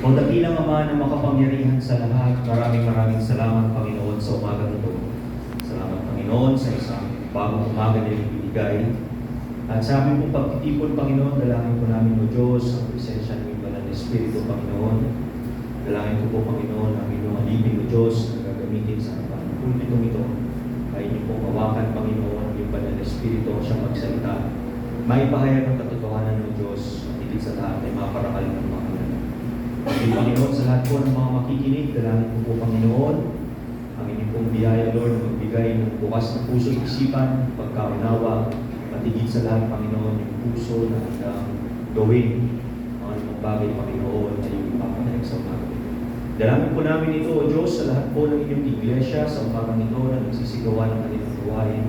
O dakilang Ama na makapangyarihan sa lahat, maraming salamat, Panginoon, sa umaga ito. Salamat, Panginoon, sa isang bagong umaga na ibinigay. At sa aming pong pagtitipon, Panginoon, dalangin po namin, O Diyos, ang presensya ng Banal na Espiritu, Panginoon. Dalangin ko po, Panginoon, ang inyong alipin, O Diyos, na gagamitin sa harapan ng pulpitong ito. Ay niyo pong hawakan, Panginoon, yung Banal na Espiritu siyang magsalita. May pahayag ng katotohanan ng Diyos at higit sa lahat ay maparangal ng mga Panginoon, sa lahat po ng mga makikinig, dalangin ko po, Panginoon, ang inyong pong biyaya, Lord, na magbigay ng bukas na puso at isipan, pagkaunawa, patigid sa lahat, Panginoon, yung puso na hanggang gawin ang anumang bagay, Panginoon, na yung ipapanayag sa umaga. Dalangin po namin ito, O Diyos, sa lahat po ng inyong iglesia, sa umagang ito na nagsisigawa ng kanilang gawain,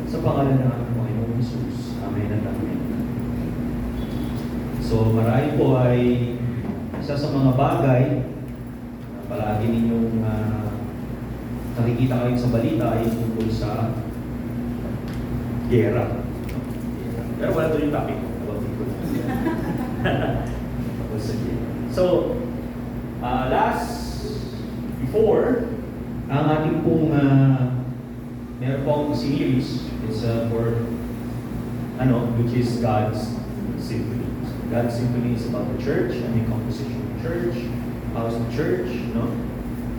sa pangalan ng ating Panginoon Jesus. Amen at Amen. So, marahil po ay isa sa mga bagay na palagi ninyong nakikita kayo sa balita ay tungkol sa gera. Pero wala doon yung topic ko. So, before, ang ating pong meron pong series is which is God's Symphony. God's Symphony is about the church, ano yung composition of the church, how's the church, no?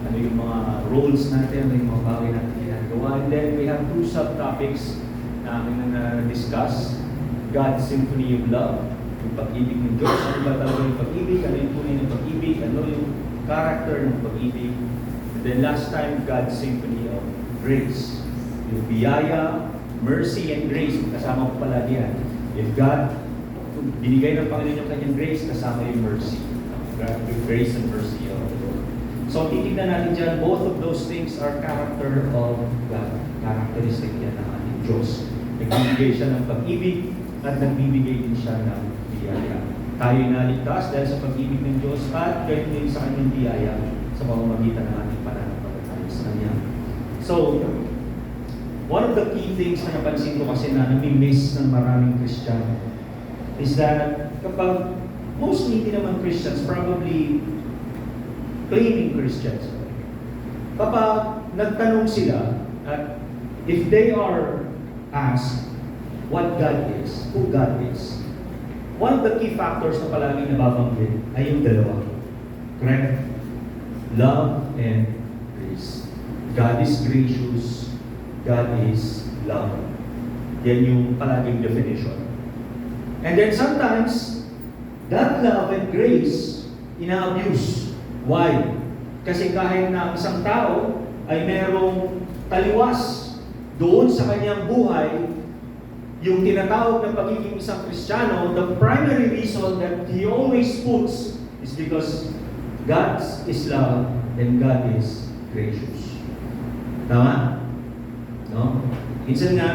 Ano yung mga roles natin, ano yung mga bagay natin ginagawa. And then we have two subtopics na aking na-discuss. God's Symphony of Love, yung pag-ibig ng Diyos, ano ba talaga yung pag-ibig, ano yung tunay ng pag-ibig, ano yung character ng pag-ibig. And then last time, God's Symphony of Grace, yung biyaya, mercy, and grace, kasama ko pala diyan. If God binigay ng Panginoon yung kanyang grace, kasama yung mercy. Yung grace and mercy of the Lord. So, titignan natin dyan, both of those things are character of God. Characteristic yan ng ating Diyos. Nagbibigay siya ng pag-ibig at nagbibigay din siya ng biyaya. Tayo naligtas dahil sa pag-ibig ng Diyos at gayon din sa kanyang biyaya sa pamamagitan ng ating pananampalataya sa Kanya. So, one of the key things na napansin ko kasi na nami-miss ng maraming Kristiyano is that kapag mostly hindi naman Christians, probably claiming Christians, kapag nagtanong sila at if they are asked what God is, who God is, one of the key factors na palaging nababanggit ay yung dalawa. Correct? Love and grace. God is gracious. God is love. Yan yung palaging definition. And then sometimes, that love and grace, ina-abuse. Why? Kasi kahit na isang tao ay merong taliwas doon sa kanyang buhay, yung tinatawag na pagiging isang Kristiyano, the primary reason that he always puts is because God is love and God is gracious. Tama? No? Minsan nga,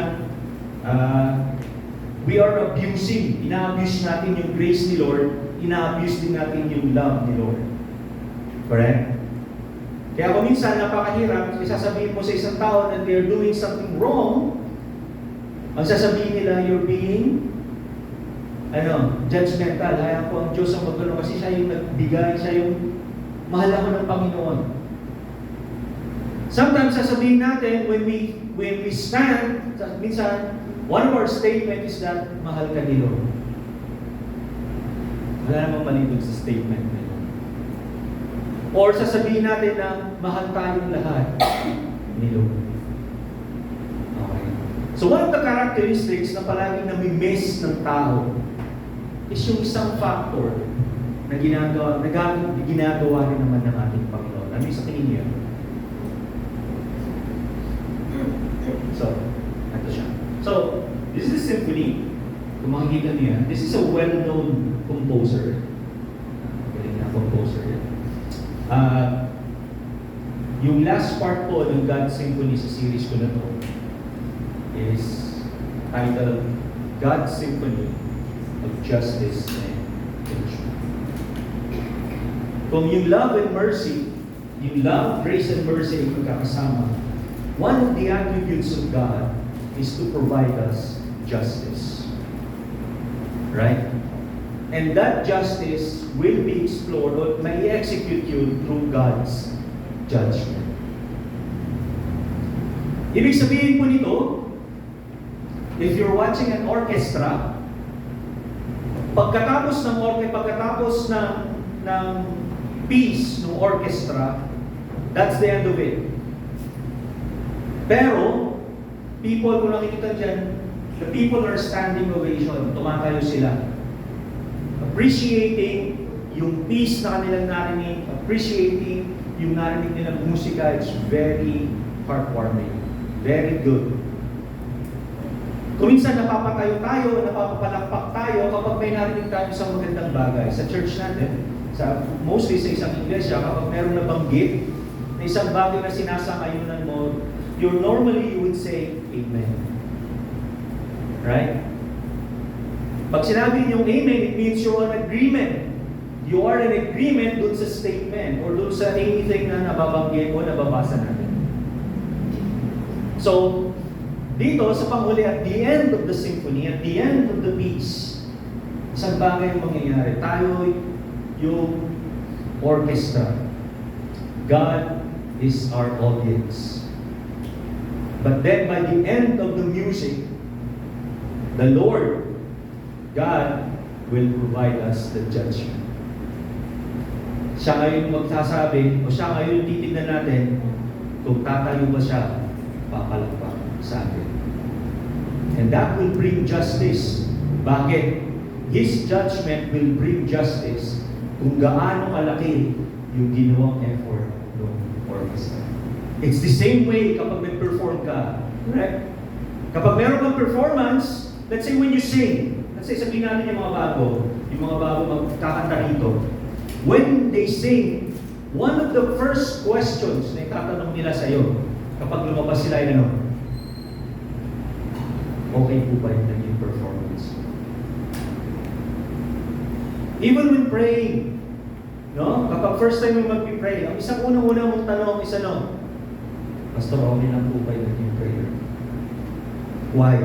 we are abusing. Ina-abuse natin yung grace ni Lord, ina-abuse din natin yung love ni Lord. Correct? Kaya kung minsan napakahirap, isasabihin mo sa isang tao that they're doing something wrong, ang sasabihin nila, you're being judgmental. Hayaan ko ang Diyos ang magano kasi siya yung nagbigay, siya yung mahal ako ng Panginoon. Sometimes sasabihin natin, when we stand, minsan, one of our statement is that mahal ka ni Lord. Wala namang mali dun sa statement na yun. Or sasabihin natin na mahal tayong lahat ni Lord. Okay. So one of the characteristics na palaging nami-miss ng tao is yung isang factor na ginagawa rin naman ng ating Panginoon. Ano yung sa tingin niya? So, ito siya. So, this is a symphony. Kung makikita niyo yan, this is a well-known composer. Galing na composer yan. Yung last part po ng God's Symphony sa series ko na to is titled God's Symphony of Justice and Judgment. Kung yung love and mercy, yung love, grace, and mercy ay magkakasama, one of the attributes of God is to provide us justice. Right? And that justice will be explored or may execute you through God's judgment. Ibig sabihin po nito, if you're watching an orchestra, pagkatapos ng piece ng orchestra, that's the end of it. Pero, people, kung nakikita dyan, the people are standing ovation, tumatayo sila. Appreciating yung piece na kanilang narinig, appreciating yung narinig nilang musika, it's very heartwarming. Very good. Kung minsan napapatayo tayo, napapapalakpak tayo kapag may narinig tayo isang magandang bagay. Sa church natin, mostly sa isang iglesia, kapag meron na banggit na isang bagay na sinasangayunan mo, you would say, Amen. Right? Pag sinabi niyong Amen, it means you're on agreement. You are in agreement dun sa statement or dun sa anything na nababanggit o nababasa natin. So, dito sa panghuli, at the end of the symphony, at the end of the piece, isang bagay ang mangyayari. Tayo yung orchestra. God is our audience. But then by the end of the music, the Lord, God, will provide us the judgment. Siya ngayon magsasabi, o siya ngayon titignan natin, kung tatayo ba siya, papalakpak sa atin. And that will bring justice. Bakit? His judgment will bring justice kung gaano kalaki yung ginawang effort ng orchestra. It's the same way kapag nag-perform ka. Correct? Kapag meron kang performance, let's say when you sing, let's say sabihin natin yung mga bago magkakanta rito, when they sing, one of the first questions na itatanong nila sa'yo, kapag lumabas sila ay ano, okay po ba yung naging performance? Even when praying, no? Kapag first time mo mag-pray, ang isang unang-unang mong tanong is ano, Pastor, okay lang po ba yung naging prayer? Why?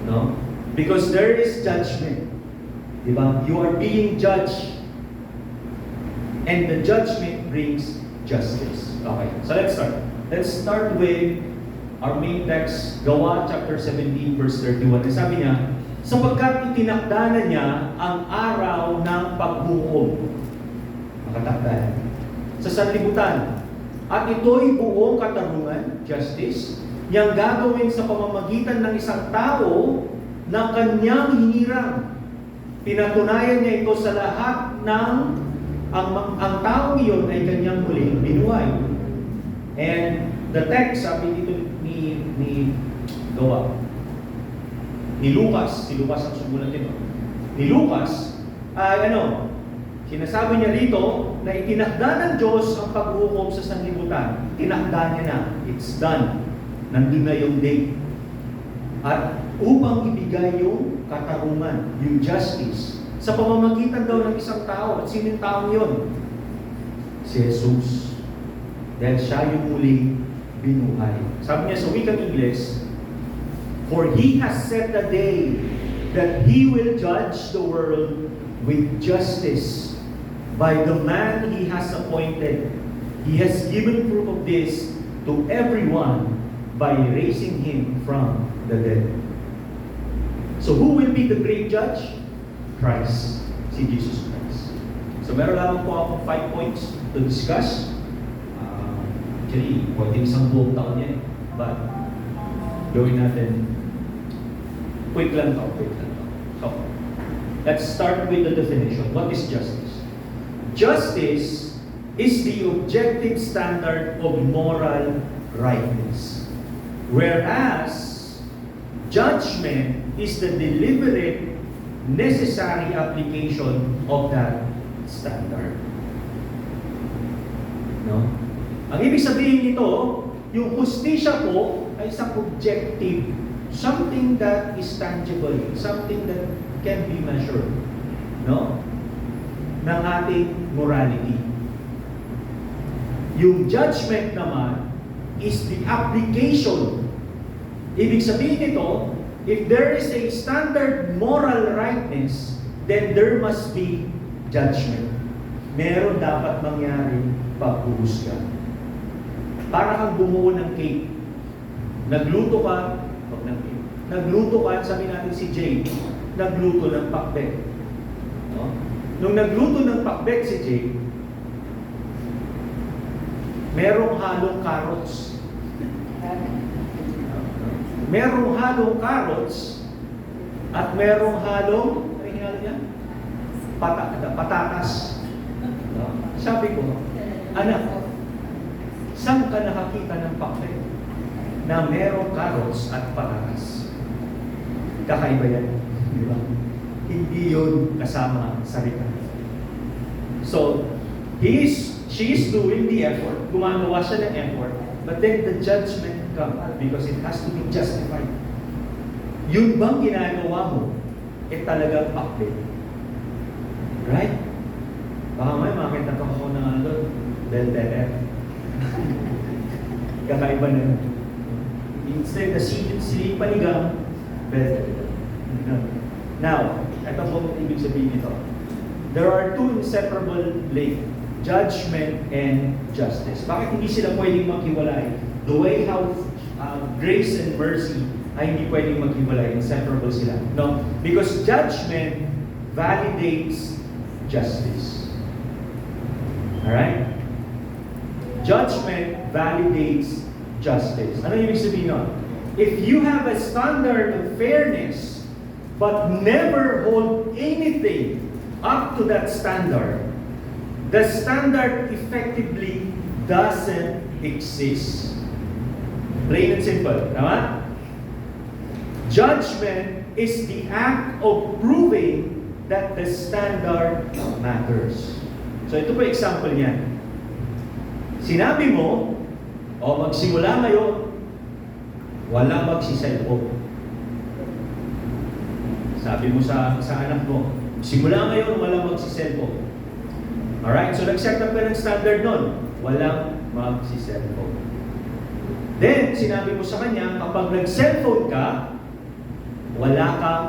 No? Because there is judgment. Diba? You are being judged. And the judgment brings justice. Okay, so let's start. Let's start with our main text, Gawa chapter 17 verse 31. Sabi niya, sapagkat itinakda na niya ang araw ng paghukom. Nakatakda sa sanlibutan. At ito'y buong katarungan, justice, niyang gagawin sa pamamagitan ng isang tao na kanyang hinirang. Pinatunayan niya ito sa lahat ng ang taong iyon ay kanyang muling binuhay. And the text, sabi dito ni Gawa, ni Lucas, si Lucas ang sumulat nito. Ni Lucas, ay sinasabi niya rito na itinakda ng Diyos ang paghukom sa sanlibutan. Tinakda niya na. It's done. Nandun na yung date. At upang ibigay yung katarungan, yung justice, sa pamamagitan daw ng isang tao. At sinong taong yun? Si Jesus. Dahil siya yung muling binuhay. Sabi niya sa wikang Ingles, for He has set a day that He will judge the world with justice by the man He has appointed. He has given proof of this to everyone by raising Him from the dead. So who will be the great judge? Christ. Si Jesus Christ. So meron lamang po akong 5 points to discuss. Actually, pwede isang buong taon yan. But, gawin natin, quick lang to. So, let's start with the definition. What is justice? Justice is the objective standard of moral rightness. Whereas, judgment is the deliberate, necessary application of that standard. No? Ang ibig sabihin nito, yung hustisya po ay isang objective, something that is tangible, something that can be measured, no? Ng ating morality. Yung judgment naman is the application. Ibig sabihin nito, if there is a standard moral rightness, then there must be judgment. Meron dapat mangyari paghuhusga. Para kang bumuo ng cake. Nagluto ka, sabi natin si Jay, nagluto ng pakbet. No? Nung nagluto ng pakbet si Jay, merong halong carrots. Merong halong carrots at merong halong, ano yung halo niya? Patatas. No? Sabi ko, anak, saan ka nakakita ng pakbet na merong carrots at patatas? Kakaiba yan. Di ba? Hindi yun kasama sa rika. So, she is doing the effort. Gumagawa siya ng effort. But then the judgment comes because it has to be justified. Yun bang ginagawa mo, talagang pakbet. Right? Baka may makita ka ko ng ano, del pepper. Kakaiba na yun. Instead na sili panigang, bell pepper. Now, ito po ibig sabihin nito. There are two inseparable links, judgment and justice. Bakit hindi sila pwedeng maghiwalay? The way how grace and mercy ay hindi pwedeng maghiwalay, inseparable sila. No, because judgment validates justice. Alright? Judgment validates justice. Ano ibig sabihin nun? If you have a standard of fairness but never hold anything up to that standard, the standard effectively doesn't exist. Plain and simple. Tama? Judgment is the act of proving that the standard matters. So ito po example niyan. Sinabi mo, magsimula ngayon, walang magsiselfon. Sabi mo sa anak mo, simula ngayon, walang magsiselfon. Alright, so nag-set up ka ng standard nun, walang magsiselfon. Then, sinabi mo sa kanya, kapag nag-cellphone ka, wala kang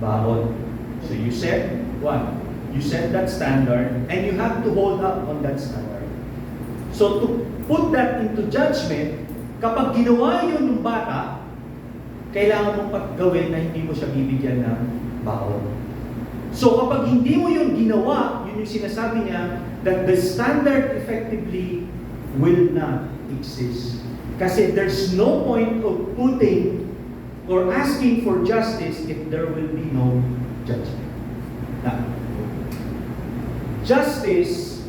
baon. So you set what? You set that standard and you have to hold up on that standard. So to put that into judgment, kapag ginawa yun ng bata, kailangan mong paggawin na hindi mo siya bibigyan ng baon. So kapag hindi mo yun ginawa, yun yung sinasabi niya, that the standard effectively will not exist. Kasi there's no point of putting or asking for justice if there will be no judgment. Now, justice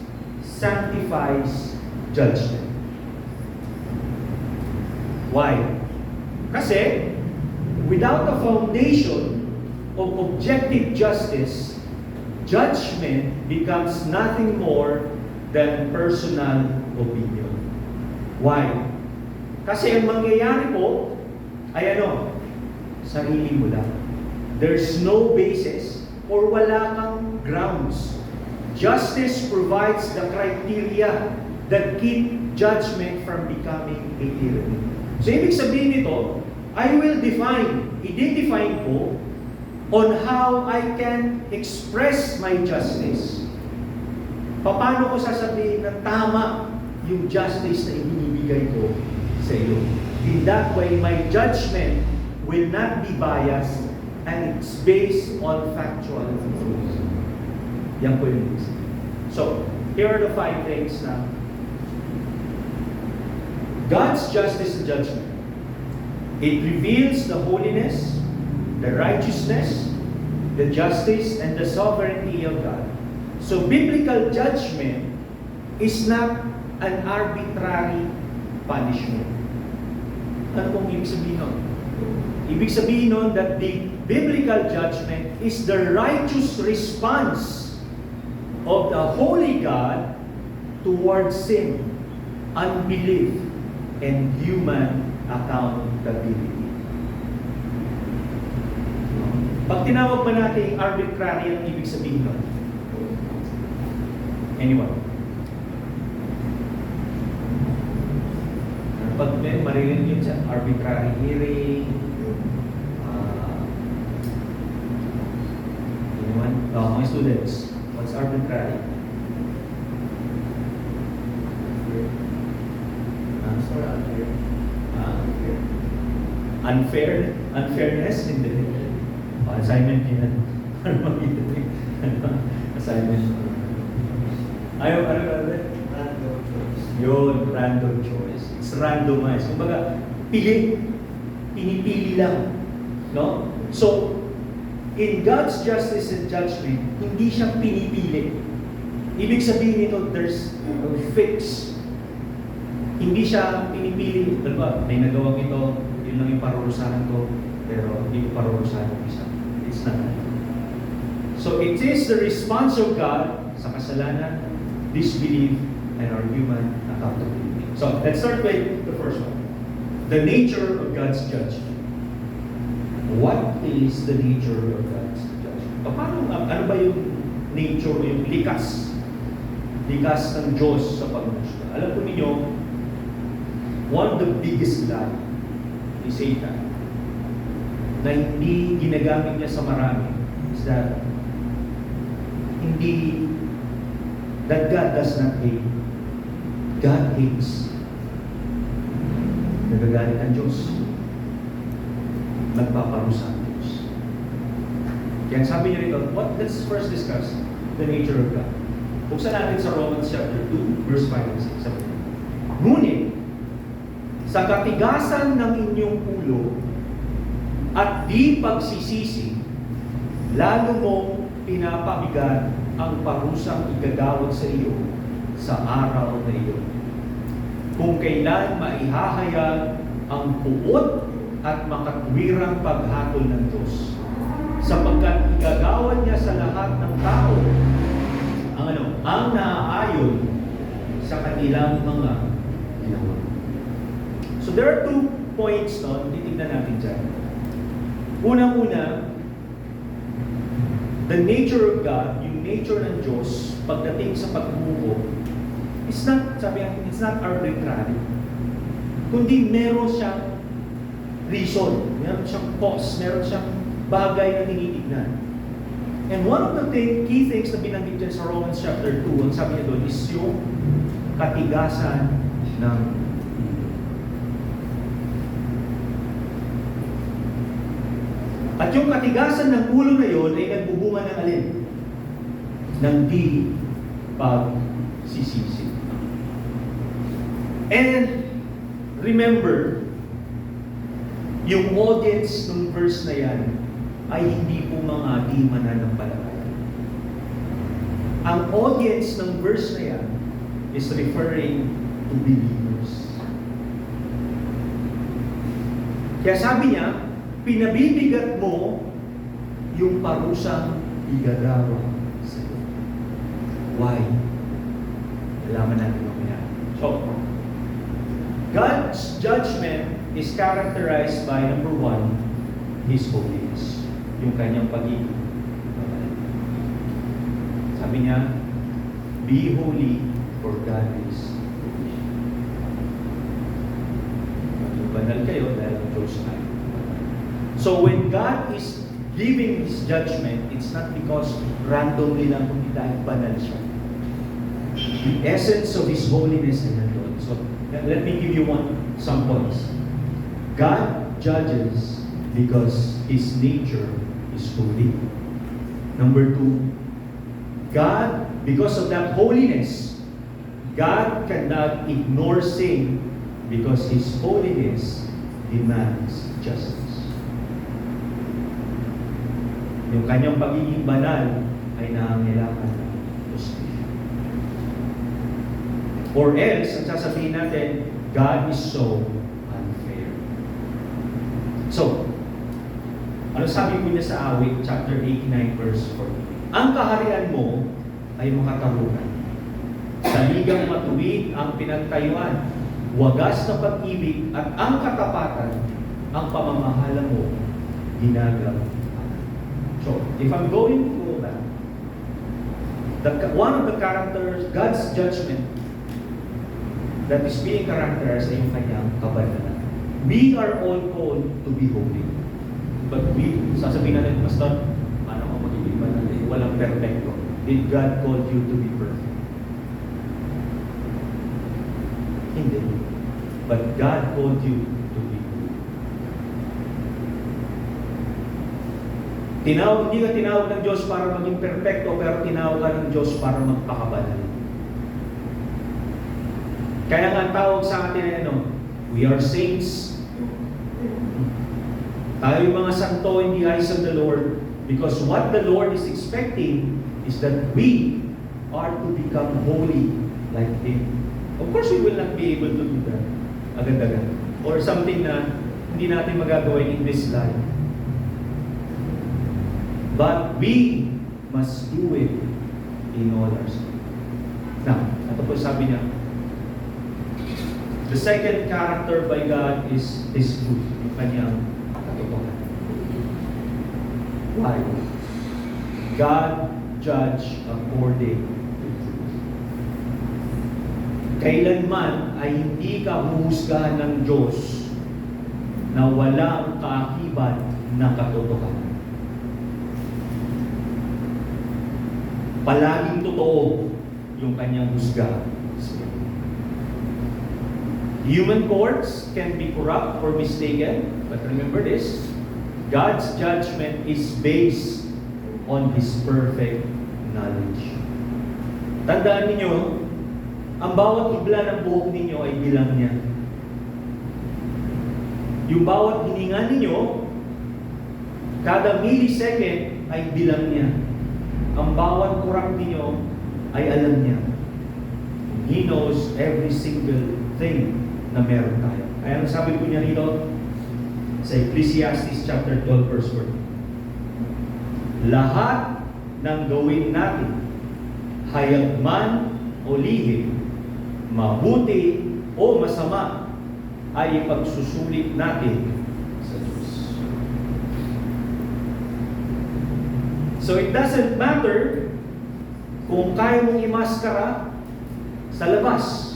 sanctifies judgment. Why? Kasi without a foundation of objective justice, judgment becomes nothing more than personal opinion. Why? Kasi ang mangyayari po ay sarili mo lang. There's no basis or wala kang grounds. Justice provides the criteria that keep judgment from becoming a tyranny. So ibig sabihin nito, I will i-define ko on how I can express my justice. Paano ko sasabihin na tama yung justice na ibinibigay ko sa iyo? In that way, my judgment will not be biased and it's based on factual truth. Yan po yung reason. So, here are the 5 things na God's justice and judgment. It reveals the holiness, the righteousness, the justice, and the sovereignty of God. So, biblical judgment is not an arbitrary punishment. Ano pong ibig sabihin nun? Ibig sabihin nun that the biblical judgment is the righteous response of the holy God towards sin, unbelief, and human accountability. Pag tinawag ba natin arbitrary, ang ibig sabihin nun? Anyone? Pag marinig yun sa arbitrary hearing, Mga students, what's arbitrary? Unfairness? Hindi. Assignment yan. Assignment. Ano Random choice. Yun, random choice. It's randomized. Kumbaga, pinipili lang. No? So, in God's justice and judgment, hindi siya pinipili. Ibig sabihin nito, there's a fix. Hindi siya pinipili. Diba, may nagawang ito, yun lang yung parurusahan ko, pero hindi ko parurusahan ko isa. It's not that. So, it is the response of God sa kasalanan, disbelief, and our human accountability. So, let's start with the first one. The nature of God's judgment. What is the nature of God's judgment? Ano ba yung nature, yung likas ng Diyos sa pagmusga? Alam po ninyo, one of the biggest lie ni Satan na hindi ginagamit niya sa marami is that God does not hate. God hates. Nagagalit ang Diyos. Nagpaparusa ang Diyos. Kaya sabi niya rito, let's first discuss the nature of God. Buksan natin sa Romans chapter 2, verse 5 and 6. Sabi niya, ngunit, sa katigasan ng inyong ulo at di pagsisisi, lalo mong pinapabigat ang parusang igagawad sa iyo sa araw na iyon. Kung kailan maihahayag ang puot at makatwirang paghatol ng Diyos, sapagkat igagawad niya sa lahat ng tao ang naaayon sa kanilang mga ginawa. So there are 2 points titignan natin dyan. Unang-una, the nature of God, yung nature ng Diyos, pagdating sa pagbubuo, it's not arbitrary. Kundi meron siyang reason, meron siyang cause, meron siyang bagay na tinitignan. And one of the key things na binanggit dyan sa Romans chapter 2, ang sabi niya doon, is yung katigasan ng at yung katigasan ng ulo na yon ay nagbubunga ng alin? Ng di pagsisisi. And remember, yung audience ng verse na yan ay hindi po mga di mananampalataya. Ang audience ng verse na yan is referring to believers. Kaya sabi niya, pinabibigat mo yung parusang igagawa sa iyo. Why? Alaman natin mamaya. So, God's judgment is characterized by, number 1, His holiness. Yung kanyang pag-ibig. Sabi niya, be holy for God is holy. Banal kayo dahil ang Diyos ay. So when God is giving His judgment, it's not because randomly lang kundi dahil banal siya. The essence of His holiness is nandun. So let me give you some points. God judges because His nature is holy. Number 2, God, because of that holiness, God cannot ignore sin because His holiness demands justice. Yung kanyang pagiging banal ay nangangailangan ng justisya. Or else, ang sasabihin natin, God is so unfair. So, ano sabi ko niya sa awit, chapter 89, verse 4? Ang kaharian mo ay makatarunan. Saligang matuwid ang pinagtayuan, wagas na pag-ibig at ang katapatan, ang pamamahala mo, ginagawa. So, if I'm going to go back, one of the characters, God's judgment, that is being characterized ay yung kanyang kabanalan. We are all called to be holy. But sasabihin natin, Pastor, paano ko magiging banal? walang perfecto. Did God call you to be perfect? Hindi. But God called you to be good. Hindi ka tinawag ng Diyos para maging perfecto, pero tinawag ka ng Diyos para magpakabanal. Kaya nga ang tawag sa atin ay we are saints. Tayo yung mga santo in the eyes of the Lord, because what the Lord is expecting is that we are to become holy like Him. Of course, we will not be able to do that agad-agad. Or something na hindi natin magagawa in this life. But we must do it in all our strength. Now, ito po sabi niya, the second character by God is His truth, yung kanyang katotohanan. Why? God judge according to truth. Kailanman ay hindi ka huhusgahan ng Diyos na walang kaakibat na katotohanan. Palaging totoo yung kanyang husgahan. Human courts can be corrupt or mistaken, but remember this, God's judgment is based on His perfect knowledge. Tandaan ninyo, ang bawat hibla ng buhok ninyo ay bilang niya. Yung bawat hininga ninyo, kada millisecond ay bilang niya. Ang bawat kurang ninyo ay alam niya. He knows every single thing na meron tayo. Kaya ang sabi ko niya rito sa Ecclesiastes chapter 12 verse 4. Lahat ng gawin natin, hayag man o lihim, mabuti o masama, ay ipagsusulit natin sa Diyos. So it doesn't matter kung kaya mong imaskara sa labas.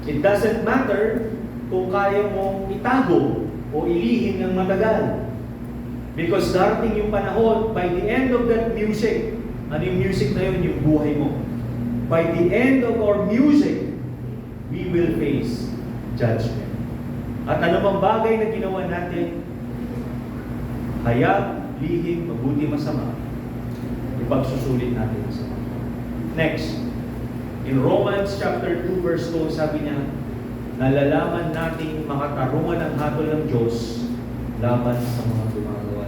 It doesn't matter kung kaya mong itago o ilihim ng matagal. Because darating yung panahon, by the end of that music, ano yung music na yun? Yung buhay mo. By the end of our music, we will face judgment. At anumang bagay na ginawa natin, hayag, lihim, mabuti, masama, ipagsusulit natin sa mga. Next, in Romans chapter 2 verse 2, sabi niya, nalalaman nating makatarungan ang hatol ng Diyos laban sa mga gumagawa.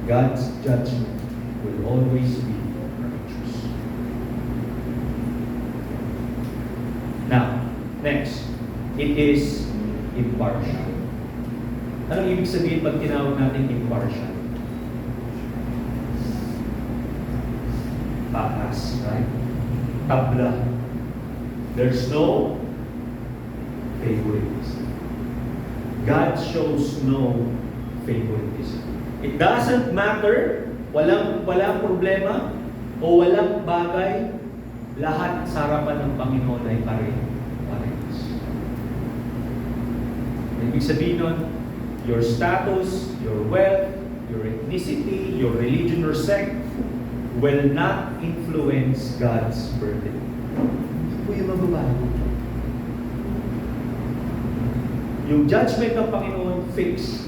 God's judgment will always be righteous. Now, next, it is impartial. Anong ibig sabihin pag tinawag natin impartial? Patas, right? Tabla. There's no favoritism. God shows no favoritism. It doesn't matter, walang problema o walang bagay, lahat sa harapan ng Panginoon ay parehas. Ibig sabihin nun, your status, your wealth, your ethnicity, your religion or sect will not influence God's verdict. Hindi po yung mababago. Yung judgment ng Panginoon fixed.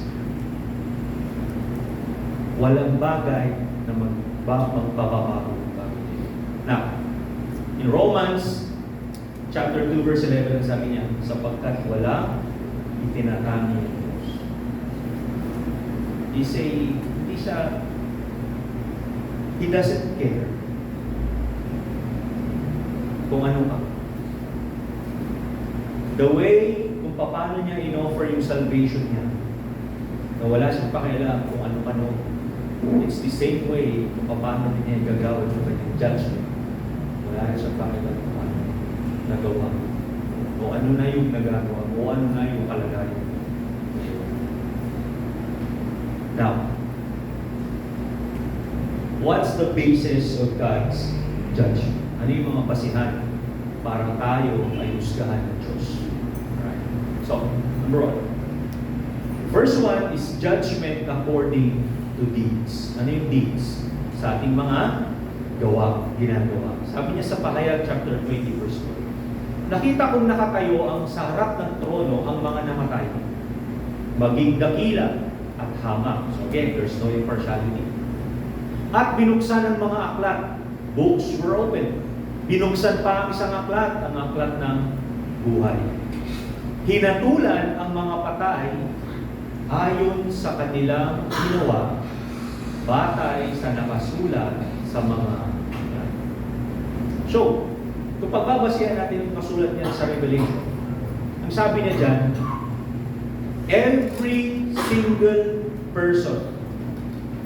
Walang bagay na magbabago. Now, in Romans chapter 2 verse 11, sabi niya, sapagkat wala itinatanggi ng Diyos. He doesn't care kung ano ka. The way kung paano niya in-offer yung salvation niya, na wala siyang pakialam kung ano ka no. It's the same way kung paano niya gagawin yung kanyang judgment. Wala siyang pakialam kung ano nagawa. O ano na yung nagagawa. O ano na yung kalagayan. Now, what's the basis of God's judgment? Ano yung mga basihan para tayo ay husgahan ng Diyos? Right. So, number one. First one is judgment according to deeds. Ano yung deeds? Sa ating mga ginagawa. Sabi niya sa Pahayag chapter 20 verse 4. Nakita kong nakatayo ang sa harap ng trono ang mga namatay, maging dakila at hamak. So again, there's no impartiality. At binuksan ang mga aklat. Books were open. Binuksan pa ang isang aklat, ang aklat ng buhay. Hinatulan ang mga patay ayon sa kanilang ginawa, batay sa nakasulat sa mga aklat. So, kung pagbabasihan natin yung kasulat niya sa Revelation, ang sabi niya dyan, every single person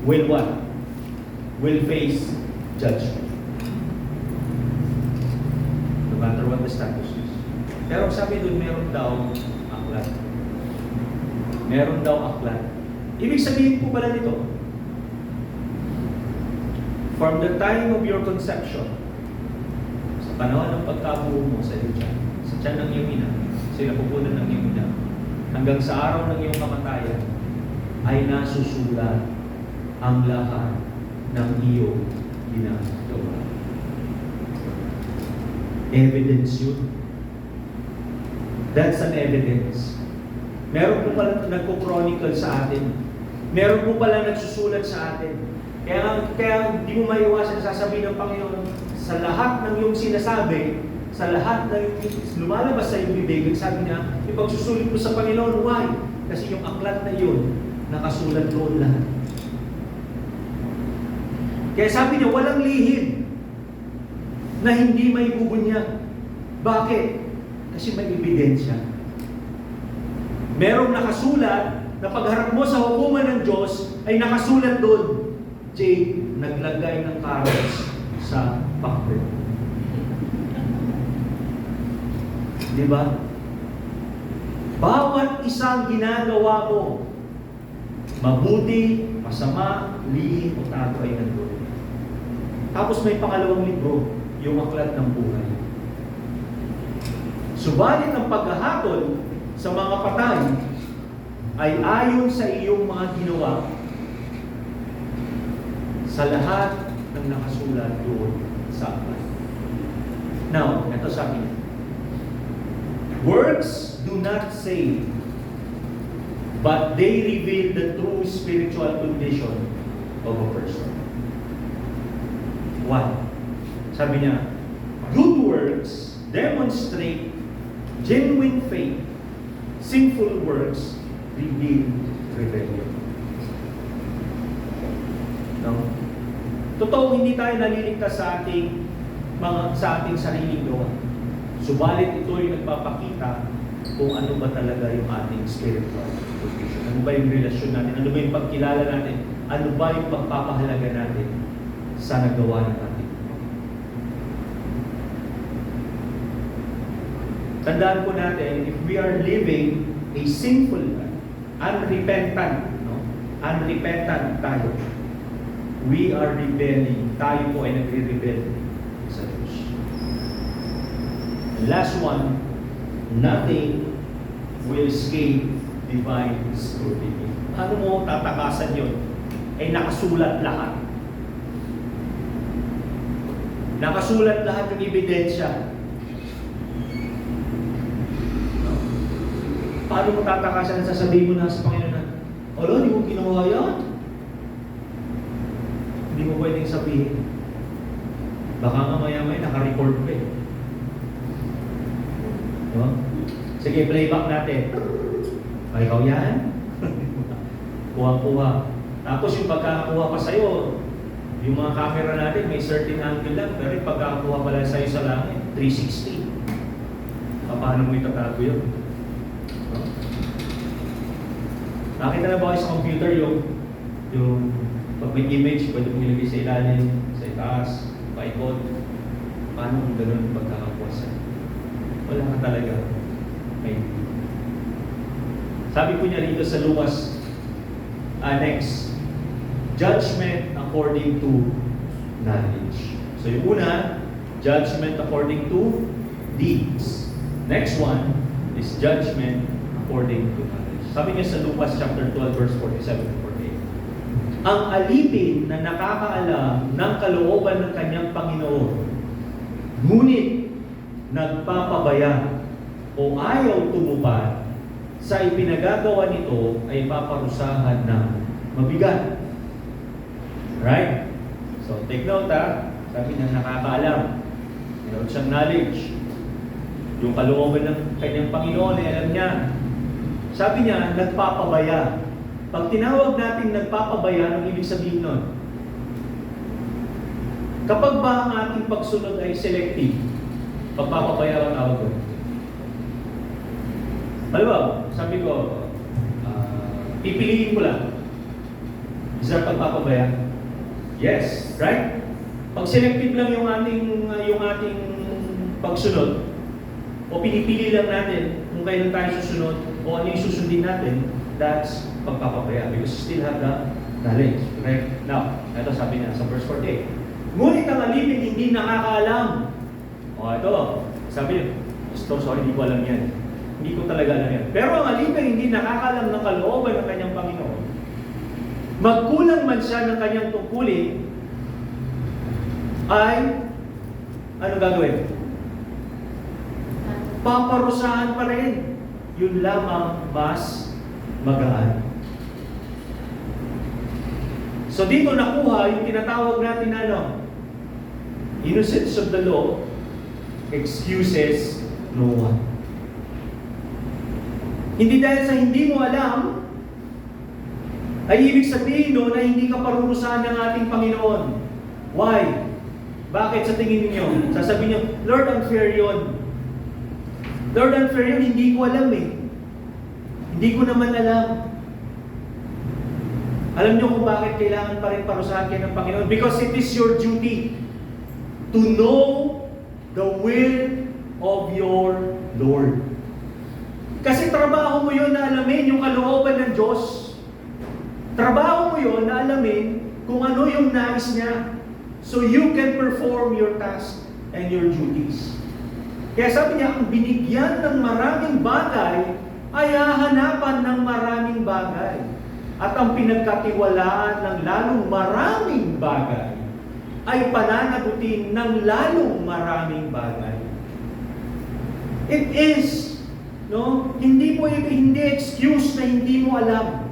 will what? Will face judgment. No matter what the status is. Pero sabi doon, meron daw aklat. Meron daw aklat. Ibig sabihin po pala nito, from the time of your conception, sa panahon ng pagkabuo mo sa iyo dyan, sa tiyan ng iyong ina, sinapupunan ng iyong ina, hanggang sa araw ng iyong kamatayan, ay nasusulat ang lahat ng iyong ginagawa. Evidence yun. That's an evidence. Meron po pala nagko-chronicle sa atin. Meron po pala nagsusulat sa atin. Kaya hindi mo maiwasan sasabihin ng Panginoon, sa lahat ng iyong sinasabi, sa lahat ng lumalabas sa iyong bibig, sabi niya, ipagsusulit mo sa Panginoon. Why? Kasi yung aklat na yun, nakasulat doon lahat. Kaya sabi niya, walang lihim na hindi may bubunyag. Bakit? Kasi may ebidensya. Merong nakasulat na pagharap mo sa hukuman ng Diyos ay nakasulat doon. Jay, naglagay ng carrots sa pakbet. Di ba? Bawat isang ginagawa mo, mabuti, masama, lihim o tago ay nandun. Tapos may pangalawang libro, yung aklat ng buhay. Subalit ang paghahatol sa mga patay ay ayon sa iyong mga ginawa sa lahat ng nakasulat doon sa aklat. Now, ito sabi niya. Works do not save, but they reveal the true spiritual condition of a person. Why? Sabi niya, good works demonstrate genuine faith. Sinful works reveal rebellion. No? Totoo, hindi tayo naliligtas sa ating sariling gawa. Subalit ito yung nagpapakita kung ano ba talaga yung ating spiritual condition. Ano ba yung relasyon natin? Ano ba yung pagkilala natin? Ano ba yung pagpapahalaga natin sa nagawa ng ating? Tandaan po natin, if we are living a sinful life, unrepentant tayo, we are rebelling. Tayo po ay nagre-rebel sa Diyos. And last one, nothing will escape divine scrutiny. Ano mo tatakasan yun? Ay nakasulat lahat. Nakasulat lahat ng ebidensya. Paano mo tatakasan? Sasabihin mo na sa Panginoon na, "Olo, hindi mo ginawa yan." Hindi mo pwedeng sabihin. Baka nga maya-maya naka-record pa eh. No? Sige, playback natin. Ay, ikaw yan? Kuha-kuha. Tapos yung pagkakakuha pa sa'yo, yung mga camera natin may certain angle lang, pero yung pagkakakuha pala sa'yo sa langit, 360. Paano mo itatago yun? No? Nakita na ba kayo sa computer yung pag may image, pwede mong ilagay sa ilalim, sa itaas, paikot. Paano kung ganun pagkakakuha sa'yo? Wala ka talaga. May sabi po niya rito sa Lucas, next, judgment according to knowledge. So yung una, judgment according to deeds. Next one is judgment according to knowledge. Sabi niya sa Lucas chapter 12 verse 47 and 48. ang alipin na nakakaalam ng kalooban ng kanyang Panginoon, ngunit nagpapabaya o ayaw tumupad sa ipinagagawa nito ay paparusahan ng mabigat. Right? So, take note sabi niya nakakaalam. Meron siyang knowledge. Yung kalooban ng kanyang Panginoon ay alam niya. Sabi niya, nagpapabaya. Pag tinawag natin nagpapabaya, anong ibig sabihin nun? Kapag ba ang ating pagsunod ay selective, pagpapabaya ang tawag doon. Halimbawa, sabi ko, pipiliin ko lang. Is that pagpapabaya? Yes, right? Pag selective lang yung ating pagsunod, o pinipili lang natin kung kailan tayo susunod, o ano yung susundin natin, that's pagpapabaya because you still have the knowledge. Right? Now, ito sabi niya sa verse 48. Ngunit ang alipin hindi nakakaalam. O ito, sabi niya, Pastor, sorry, hindi ko alam yan. Hindi ko talaga alam yan. Pero ang alipin hindi nakakaalam ng kalooban ng kanyang Panginoon. Magkulang man siya ng kanyang tungkulin, ay, ano gagawin? Paparusahan pa rin. Yun lamang mas magaan. So dito nakuha yung tinatawag natin innocence of the law, excuses no one. Hindi dahil sa hindi mo alam, ay ibig sabihin na hindi ka parurusahan ng ating Panginoon. Why? Bakit sa tingin niyo? Sasabihin niyo, Lord, unfair yun. Lord, unfair yun, hindi ko alam eh. Hindi ko naman alam. Alam niyo kung bakit kailangan pa rin parusahan kayo ng Panginoon? Because it is your duty to know the will of your Lord. Kasi trabaho mo yun na alamin yung kalooban ng Diyos. Trabaho mo yun na alamin kung ano yung nais niya. So you can perform your task and your duties. Kaya sabi niya, ang binigyan ng maraming bagay ay hahanapan ng maraming bagay. At ang pinagkatiwalaan ng lalong maraming bagay ay pananagutin ng lalong maraming bagay. It is, hindi excuse na hindi mo alam.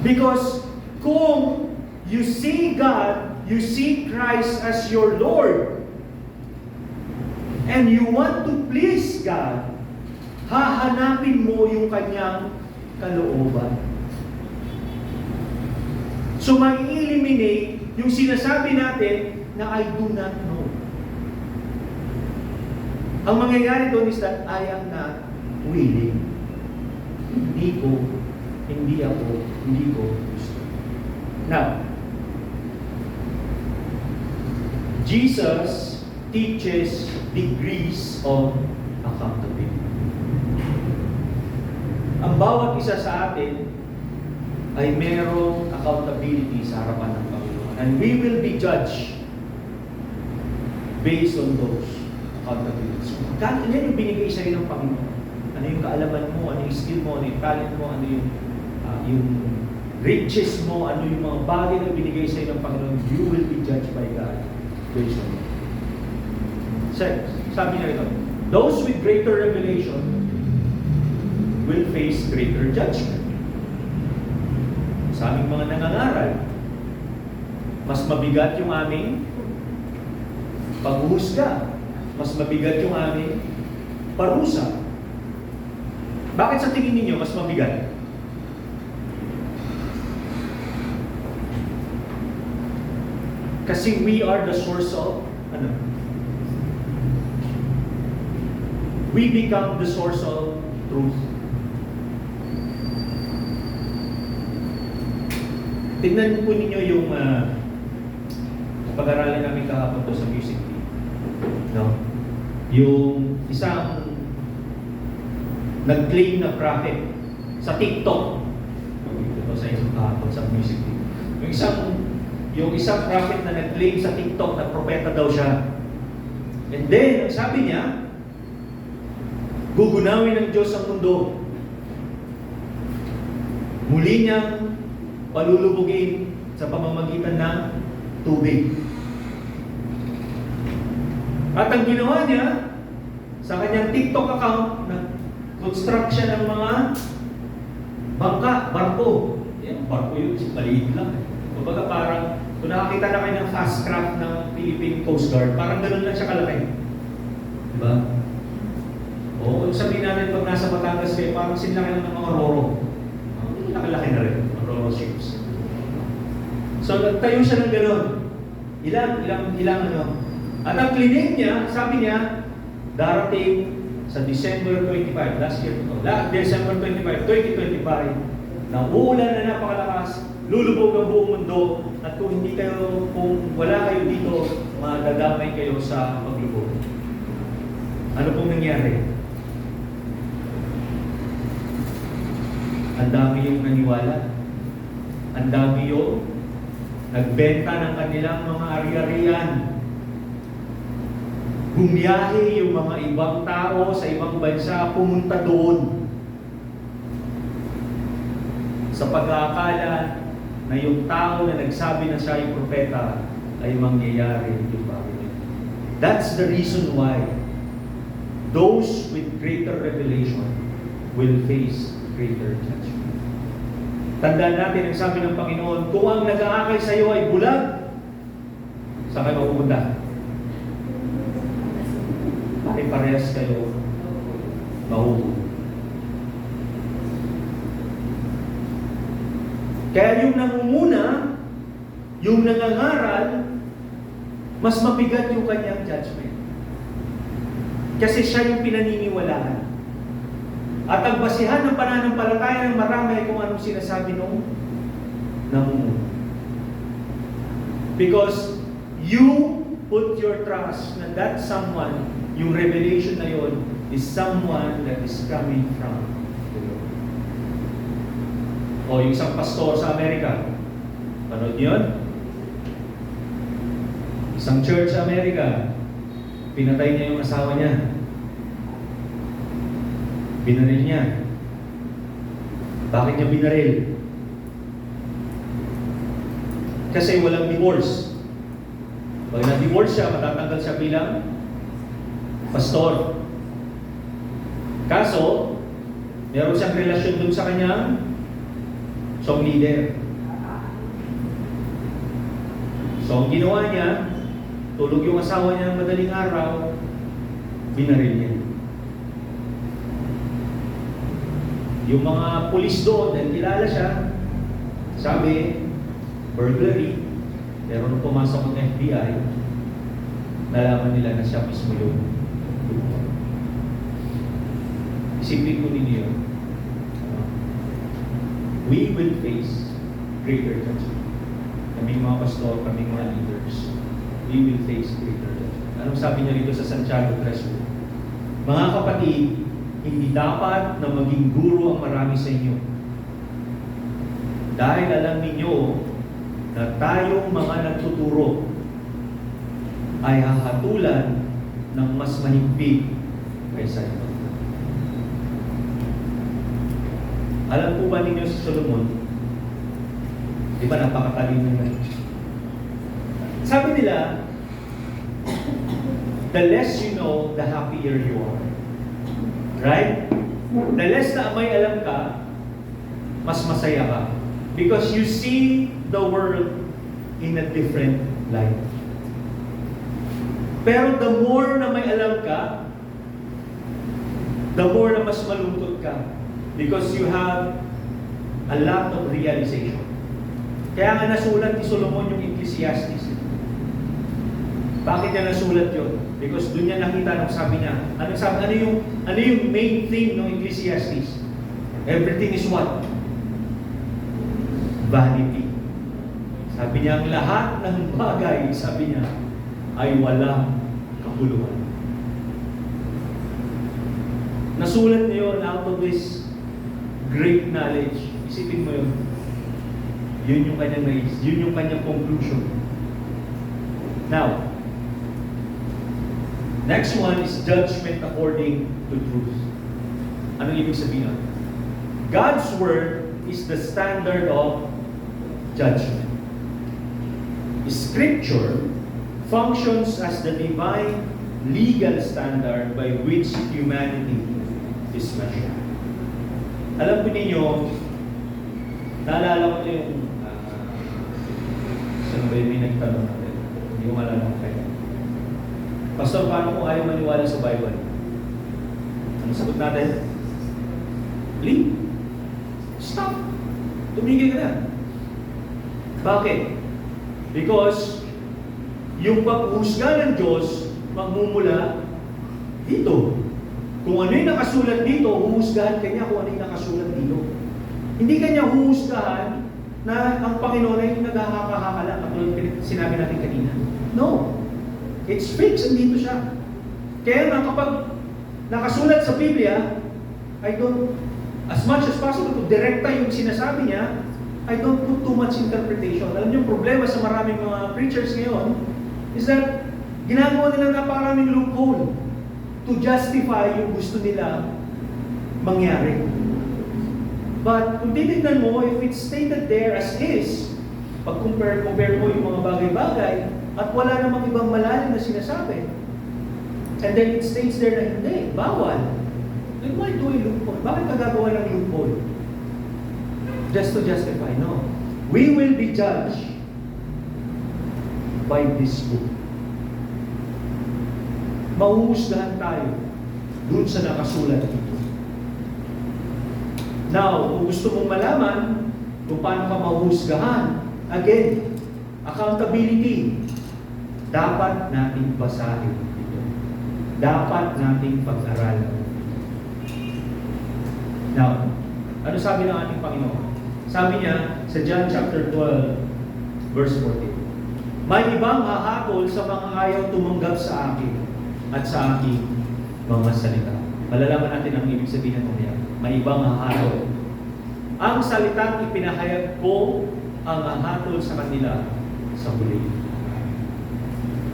Because kung you see God, you see Christ as your Lord, and you want to please God, hahanapin mo yung kanyang kalooban. So, ma-eliminate yung sinasabi natin na I do not know. Ang mangyayari doon is that I am not willing. Hindi ko gusto. Now, Jesus teaches degrees of accountability. Ang bawat isa sa atin ay merong accountability sa harapan ng Panginoon. And we will be judged based on those accountabilities. Ano yung binigay sa iyo ng Panginoon? Ano yung kaalaman mo? Ano yung skill mo? Ano yung talent mo? Ano yung riches mo? Ano yung mga bagay na binigay sa iyo ng Panginoon? You will be judged by God based on it. Sabi niya ito, those with greater revelation will face greater judgment. Sa aming mga nangangaral, mas mabigat yung aming paghuhusga. Mas mabigat yung aming parusa. Bakit sa tingin ninyo mas mabigat? Kasi we are the source of, we become the source of truth. Tignan po ninyo yung pag-aralan namin kahapon to sa music team. No? Yung isang nag-claim na prophet sa TikTok. Ito sa isang kahapon sa music team. Yung isang prophet na nag-claim sa TikTok na propeta daw siya. And then, ang sabi niya, gugunawin ng Diyos ang mundo. Muli niyang palulubugin sa pamamagitan ng tubig. At ang ginawa niya sa kanyang TikTok account na construction ng mga bangka, barko. Yan, barko yun, maliit lang. Kumbaga parang, kung nakakita na kayo ng fast craft ng Philippine Coast Guard, parang ganun lang siya kalaki. Diba? O sabihin natin pag nasa Batangas kayo, parang sinlaki lang ng mga Roro. Nakalaki na rin, mga Roro ships. So nagtayo siya ng ganun. Ilang ano. At ang clinic niya, sabi niya, darating sa December 25, last year ito, December 25, 2025, na uulan na napakalakas, lulubog ang buong mundo, at kung wala kayo dito, madadamay kayo sa paglubog. Ano pong nangyari? Ang dami yung naniwala. Ang dami yung nagbenta ng kanilang mga ari-arian. Bumiyahe yung mga ibang tao sa ibang bansa, pumunta doon. Sa pag-aakala na yung tao na nagsabi na siya yung propeta ay mangyayari yung bagay. That's the reason why those with greater revelation will face greater judgment. Tandaan natin ang sabi ng Panginoon, kung ang nag-aakay sa iyo ay bulag, saan kayo pupunta? Parehas kayo mahuhuli. Kaya yung nangunguna, yung nangangaral, mas mabigat yung kanyang judgment. Kasi siya yung pinaniniwalaan. At ang basihan ng pananampalataya ng marami ay kung anong sinasabi nung nangunguna. Because you put your trust na that someone, yung revelation na yon, is someone that is coming from the Lord. O yung isang pastor sa Amerika, panood yun? Isang church sa Amerika, pinatay niya yung asawa niya. Binaril niya. Bakit niya binaril? Kasi walang divorce. Pag na-divorce siya, matatanggal siya bilang pastor. Kaso, meron siyang relasyon dun sa kanyang song leader. So, ang ginawa niya, tulog yung asawa niya ng madaling araw, binaril niya. Yung mga pulis doon, dahil kilala siya, sabi, burglary, pero nung pumasok ang FBI, nalaman nila na siya mismo yung isipin ko ninyo, we will face greater judgment. Kaming mga pastor, kaming mga leaders, we will face greater judgment. Anong sabi niya rito sa Santiago 3:1? Mga kapatid, hindi dapat na maging guro ang marami sa inyo. Dahil alam ninyo na tayong mga nagtuturo ay hahatulan ng mas mahigpit kaysa ito. Alam po ba ninyo si Solomon? Di ba napakatalino niya? Sabi nila, the less you know, the happier you are. Right? The less na may alam ka, mas masaya ka. Because you see the world in a different light. Pero the more na may alam ka, the more na mas malungkot ka. Because you have a lot of realization. Kaya nga nasulat ni Solomon yung Ecclesiastes. Bakit niya nasulat yun? Because doon niya nakita nung sabi niya. Ano yung main theme ng Ecclesiastes? Everything is what? Vanity. Sabi niya, ang lahat ng bagay, sabi niya, ay walang kabuluhan. Nasulat niya yun out of this great knowledge. Isipin mo yun. Yun yung kanyang nais. Yun yung kanyang conclusion. Now, next one is judgment according to truth. Anong ibig sabihin? God's Word is the standard of judgment. Scripture functions as the divine legal standard by which humanity is measured. Alam po ninyo, naalala ko ito yung saan ba yung may nagtanong natin? Hindi ko malala kung kayo. Pastor, paano kung ayaw maniwala sa Bible? Ano sagot natin? Leave. Stop. Tumigil ka na. Bakit? Because yung paghuhusga ng Diyos magmumula dito. Kung ano yung nakasulat dito, huhusgahan kanya kung ano yung nakasulat dito. Hindi kanya huhusgahan na ang Panginoon ay naghahaka-haka lang, katulad sinabi natin kanina. No. It's fixed, andito siya. Kaya nga kapag nakasulat sa Biblia, I don't, as much as possible, to direkta yung sinasabi niya, I don't put too much interpretation. Alam niyo, yung problema sa maraming mga preachers ngayon is that ginagawa nila napakaraming loophole to justify yung gusto nila mangyari. But kung titignan mo, if it's stated there as is, pag-compare mo yung mga bagay-bagay, at wala namang ibang malalim na sinasabi, and then it states there na hindi, bawal. Then why do we loophole? Bakit kagagawa ng loophole? Just to justify? No. We will be judged by this book. Mahuhusgahan tayo dun sa nakasulat dito. Now, kung gusto mong malaman kung paano ka mahuhusgahan, again, accountability. Dapat nating basahin ito. Dapat nating pag-aralan. Now, ano sabi ng ating Panginoon? Sabi niya sa John chapter 12, verse 14, may ibang hahatol sa mga ayaw tumanggap sa akin at sa aking mga salita. Malalaman natin ang ibig sabihin ng yan. May ibang hahatol. Ang salitang ipinahayag ko ang hahatol sa kanila sa huli.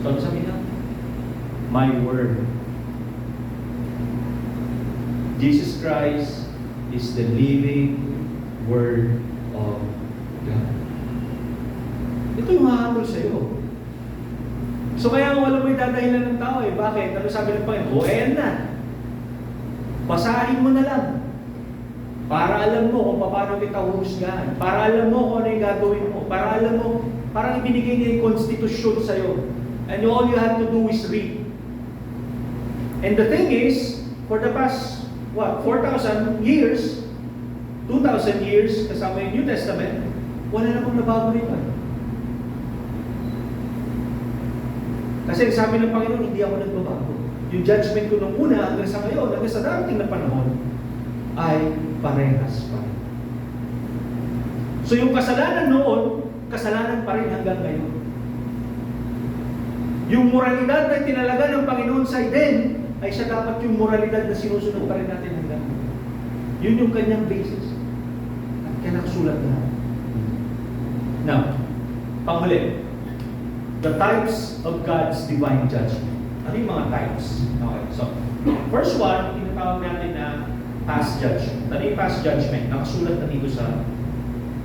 So, ano sabi niya? My word. Jesus Christ is the living Word of God. Ito yung hahatol sa iyo. So kaya wala may dadahilan ng tao eh. Bakit? Ano sabi ng Panginoon? O ayan na. Basahin mo na lang. Para alam mo kung paano kita huhusgahan. Para alam mo kung ano yung gagawin mo. Para alam mo, parang ibinigay niya yung konstitusyon sa iyo. And all you have to do is read. And the thing is, for the past, 4,000 years, 2,000 years, kasama yung New Testament, wala namang nabago nito. Kasi sabi ng Panginoon, hindi ako nagbabago. Yung judgment ko nung una hanggang sa ngayon, hanggang sa darating na panahon, ay parehas pa rin. So yung kasalanan noon, kasalanan pa rin hanggang ngayon. Yung moralidad na tinalaga ng Panginoon sa Eden, ay siya dapat yung moralidad na sinusunod pa rin natin hanggang ngayon. Yun yung kanyang basis. At kaya nakasulat na. Now, panghuli, the types of God's divine judgment. Ano yung mga types? Okay, so, first one, tinatawag natin na past judgment. Ano yung past judgment? Nakasulat na dito sa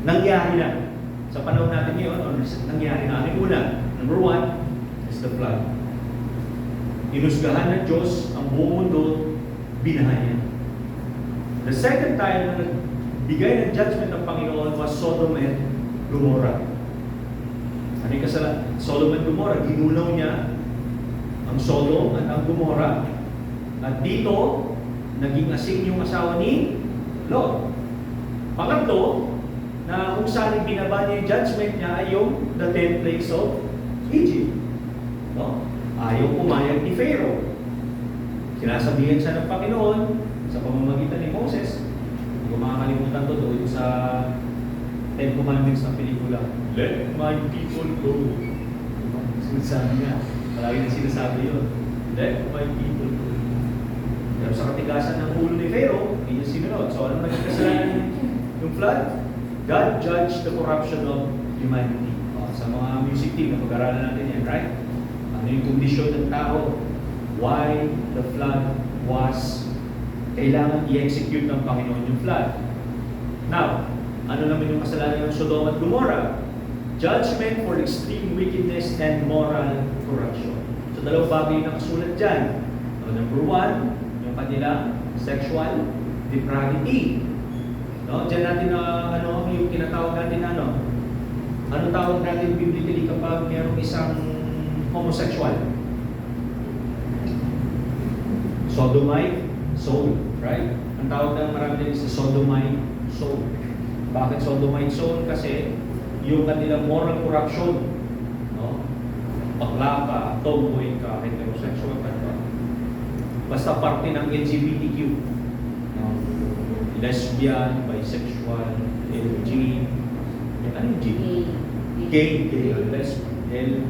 nangyari na. Sa panahon natin ngayon, or nangyari na. Ano yung una? Number one is the flood. Inusgahan ng Diyos ang buong mundo, binahan niya. The second time na nagbigay ng judgment ng Panginoon was Sodom and Gomorrah. Ano yung kasalanan? Sodom and Gomorrah, ginunaw niya ang Sodom at ang Gomorrah. At dito, naging asin yung asawa ni Lot. Pangatlo, na kung saan binaba niya yung judgment niya ay yung the 10 plagues of Egypt. No? Ayaw pumayag ni Pharaoh. Sinasabihan siya ng Panginoon sa pamamagitan ni Moses. Hindi ko makakalimutan to doon sa 10 Commandments na pelikula. Let my people go. Sinasabi niya. Palagi na sinasabi yun. Let my people go. Pero sa katigasan ng ulo ni Pharaoh, hindi niya sinunod. So ano naging kasalanan yung flood? God judged the corruption of humanity. Sa mga music team, pag-aralan natin yan, right? Ano yung kondisyon ng tao? Why the flood was kailangan i-execute ng Panginoon yung flood. Now, Ano naman yung kasalanan ng Sodom at Gomorrah? Judgment for extreme wickedness and moral corruption. So dalawang bagay yung nakasulat dyan. So, number one, yung kanilang sexual depravity. No? Diyan natin na yung tinatawag natin ano tawag natin biblically kapag mayroong isang homosexual? Sodomite soul, right? Ang tawag ng marami din is the sodomite soul. Bakit sodomite soul? Kasi yung kanilang moral corruption, no? Bakla ka, tomboy ka, heterosexual ka, no? Basta parte ng LGBTQ, no? Lesbian, bisexual, LG, ano yung G? Gay,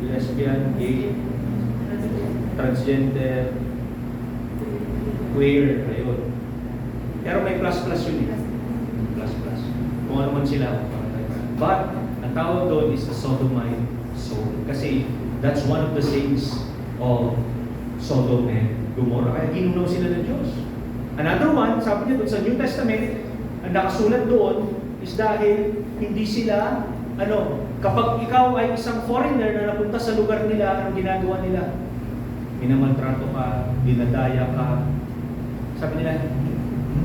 lesbian, gay, transgender, queer, ayun. Pero may plus-plus yun eh. Plus-plus. Kung ano man sila. But, ang tawag doon is the sodomite soul. Kasi that's one of the sins of Sodom and Gomorrah. Kaya ginunaw sila ng Diyos. Another one, sabi niya doon sa New Testament, ang nakasulat doon is dahil hindi sila, kapag ikaw ay isang foreigner na napunta sa lugar nila, anong ginagawa nila? Minamaltrato ka, dinadaya ka. Sabi nila,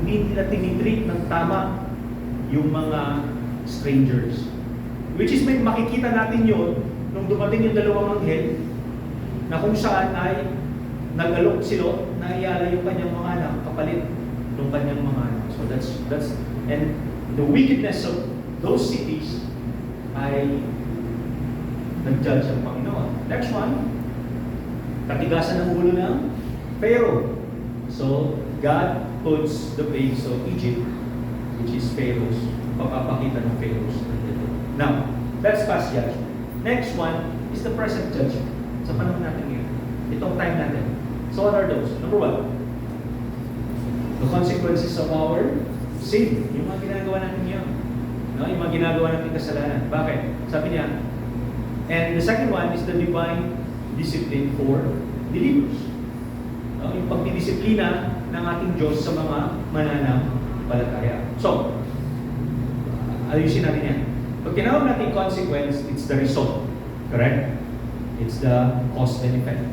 hindi nila tinitreat ng tama yung mga strangers. Which is, may makikita natin yun nung dumating yung dalawang anghel na kung saan ay nag-alok sila, naiyala yung kanyang mga anak, kapalit ng kanyang mga anak. So that's and the wickedness of those cities ay nag-judge ang Panginoon. Next one, katigasan ng ulo ng Pharaoh. So, God puts the plagues of Egypt, which is Pharaoh's, papapakita ng Pharaoh's. Now, that's past judgment. Next one is the present judgment. Sa panahon natin ngayon. Itong time natin. So, what are those? Number one, the consequences of our sin. Yung mga ginagawa natin ngayon. No? Yung mga ginagawa natin kasalanan. Bakit? Sabi niya, and the second one is the divine discipline for believers. No? Yung pagdidisiplina ng ating Diyos sa mga mananampalataya. So, ayusin natin yan. Pag tinawag natin consequence, it's the result. Correct? It's the cause and effect.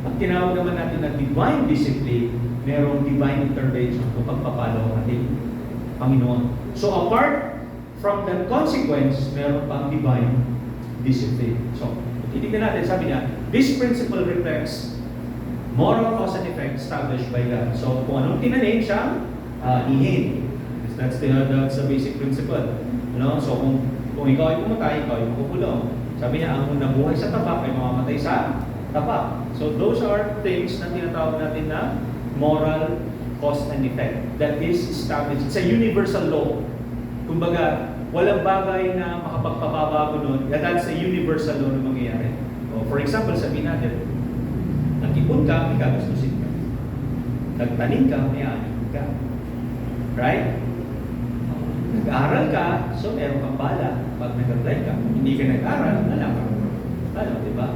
Pag tinawag naman natin na divine discipline, merong divine intervention kung pagpapalo ang ating Panginoon. So, apart from that consequence, meron pang divine discipline. So, titignan natin, sabi niya, this principle reflects moral cause and effect established by God. So, kung anong tinanim siya, ihin. That's the basic principle. So, kung ikaw ay pumatay, ikaw ay makukulong. Sabi niya, ang nabuhay sa tapak ay mamamatay sa tapak. So, those are things na tinatawag natin na moral cause and effect. That is established. It's a universal law. Kumbaga, walang bagay na makapagpapabago nun. That's a universal law na mangyayari. For example, sabihin natin, nag-ipon ka, may gagastusin ka. Nagtanim ka, may anin ka. Right? Nag-aaral ka, so meron kang bala. Pag nag-apply ka, hindi ka nag-aaral, wala ka. Di ba?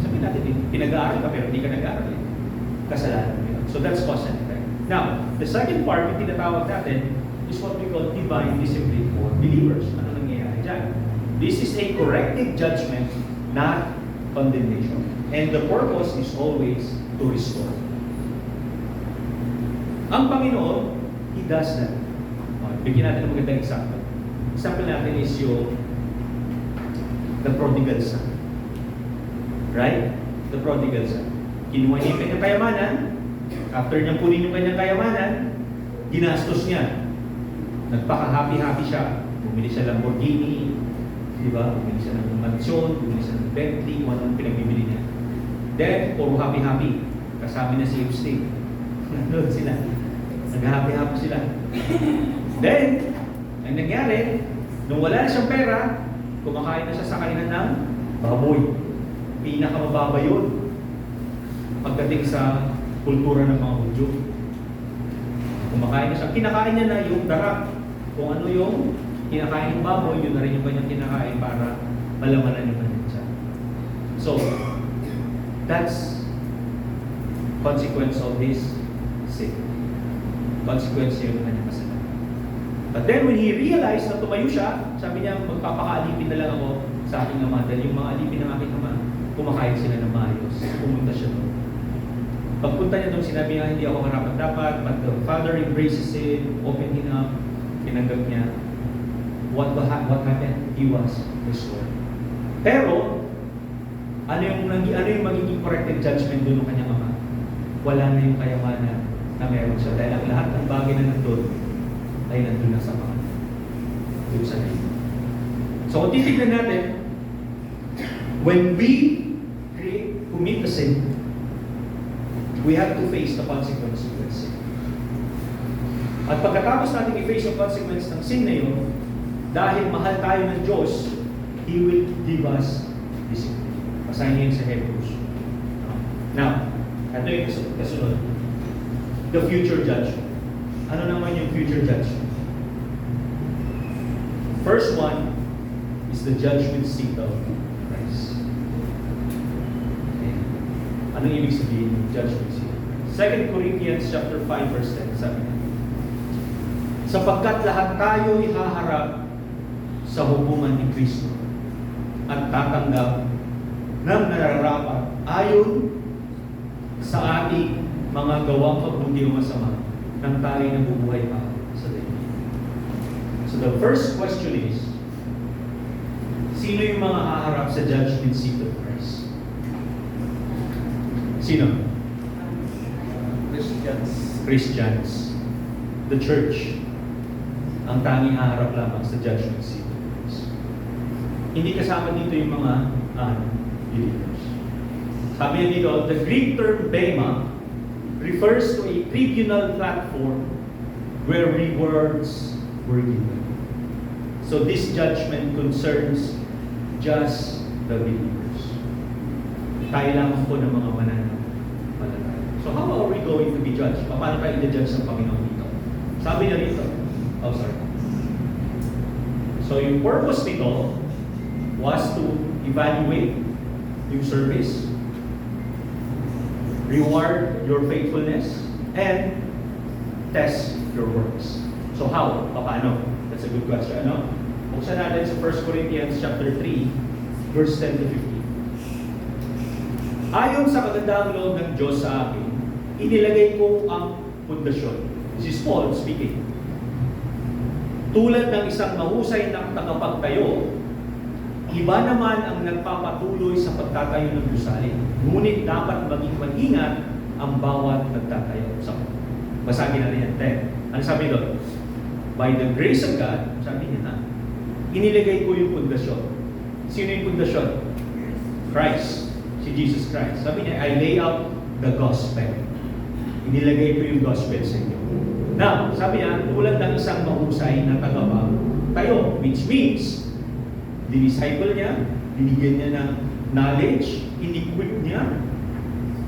Sabihin natin, pinag-aaral ka pero hindi ka nag-aaral. Kasalanan. So that's cause and effect. Now, the second part, yung tinatawag natin, is what we call divine discipline for believers. Ano nangyayari dyan? This is a corrective judgment, not condemnation. And the purpose is always to restore. Ang Panginoon, He does that. Bigyan natin ng magandang example. Example natin is yung the prodigal son. Right? The prodigal son. Kinuha niya yung kanyang kayamanan. After niyang kunin yung kanyang kayamanan, ginastos niya. Nagpaka-happy-happy siya. Bumili siya ng Lamborghini, di ba? Bumili siya ng mansion, bumili siya ng Bentley, kung anong pinagbibili niya. Then, puro happy-happy. Kasama niya si Epstein. Nanood sila. Nag-happy-happy sila. Then, ang nangyari, nung wala na siyang pera, kumakain na siya sa kainan ng baboy. Pinakamababa yun. Pagdating sa kultura ng mga Hudyo. Kumakain na siya. Kinakain niya na yung darak. Kung ano yung kinakain ng baboy, yun na rin yung kanyang kinakain para malamanan yung kanyang siya. So, that's consequence of his sin. Consequence yung kanyang kasalanan. But then when he realized na tumayo siya, sabi niya, magpapakaalipin na lang ako sa aking ama. Dahil yung mga alipin ng aking ama, kumakain sila ng maayos. Pumunta siya doon. Pagpunta niya doon, sinabi niya, hindi ako karapat-dapat, but the father embraces him, opened him up, tinanggap niya. What happened? He was restored. Pero, ano yung magiging corrected judgment doon ng kanyang ama? Wala na yung kayamanan na meron siya. Dahil ang lahat ng bagay na nandun ay nandun na sa mga. Doon sa name. So, kung titignan natin, when we commit a sin, we have to face the consequence of that sin. At pagkatapos natin i-face ang consequence ng sin na yun, dahil mahal tayo ng Diyos, He will give us discipline. Basahin niyo yun sa Hebrews. Now, ito yung kasunod. The future judgment. Ano naman yung future judgment? First one is the judgment seat of Christ. Okay. Anong ibig sabihin ng judgment seat? 2 Corinthians chapter 5 verse 10, sabi niya, sapagkat lahat tayo ihaharap sa hukuman ni Kristo at tatanggap ng nararapat ayon sa ating mga gawang mabuti o masama nang tayo nabubuhay pa sa daigdig. So the first question is, sino yung mga haharap sa judgment seat of Christ? Sino? Christians. The church. Ang tanging haharap lamang sa judgment seat of Christ. Hindi kasama dito yung mga believers. Sabi niya dito, the Greek term bema refers to a tribunal platform where rewards were given. So this judgment concerns just the believers. Tayo lamang po ng mga mananampalataya. So how are we going to be judged? Paano tayo i-judge ng Panginoon dito? Sabi niya dito, So yung purpose nito was to evaluate yung service, reward your faithfulness, and test your works. So how? Paano? That's a good question. Ano? Buksan natin sa 1 Corinthians chapter 3, verse 10 to 15. Ayon sa kagandahang loob ng Diyos sa akin, inilagay ko ang pundasyon. This is Paul speaking. Tulad ng isang mahusay na tagapagtayo, iba naman ang nagpapatuloy sa pagtatayo ng gusali. Ngunit dapat maging mag-ingat ang bawat nagtatayo. So, basagin natin yan. Ano sabi doon? By the grace of God, sabi niya na, iniligay ko yung pundasyon. Sino yung pundasyon? Christ. Si Jesus Christ. Sabi niya, I lay out the gospel. Inilagay ko yung gospel sa inyo. Now, sabi niya, tulad ng isang mahusay na tagapagtayo, which means, dinisciple niya, binigyan niya ng knowledge, in-equip niya.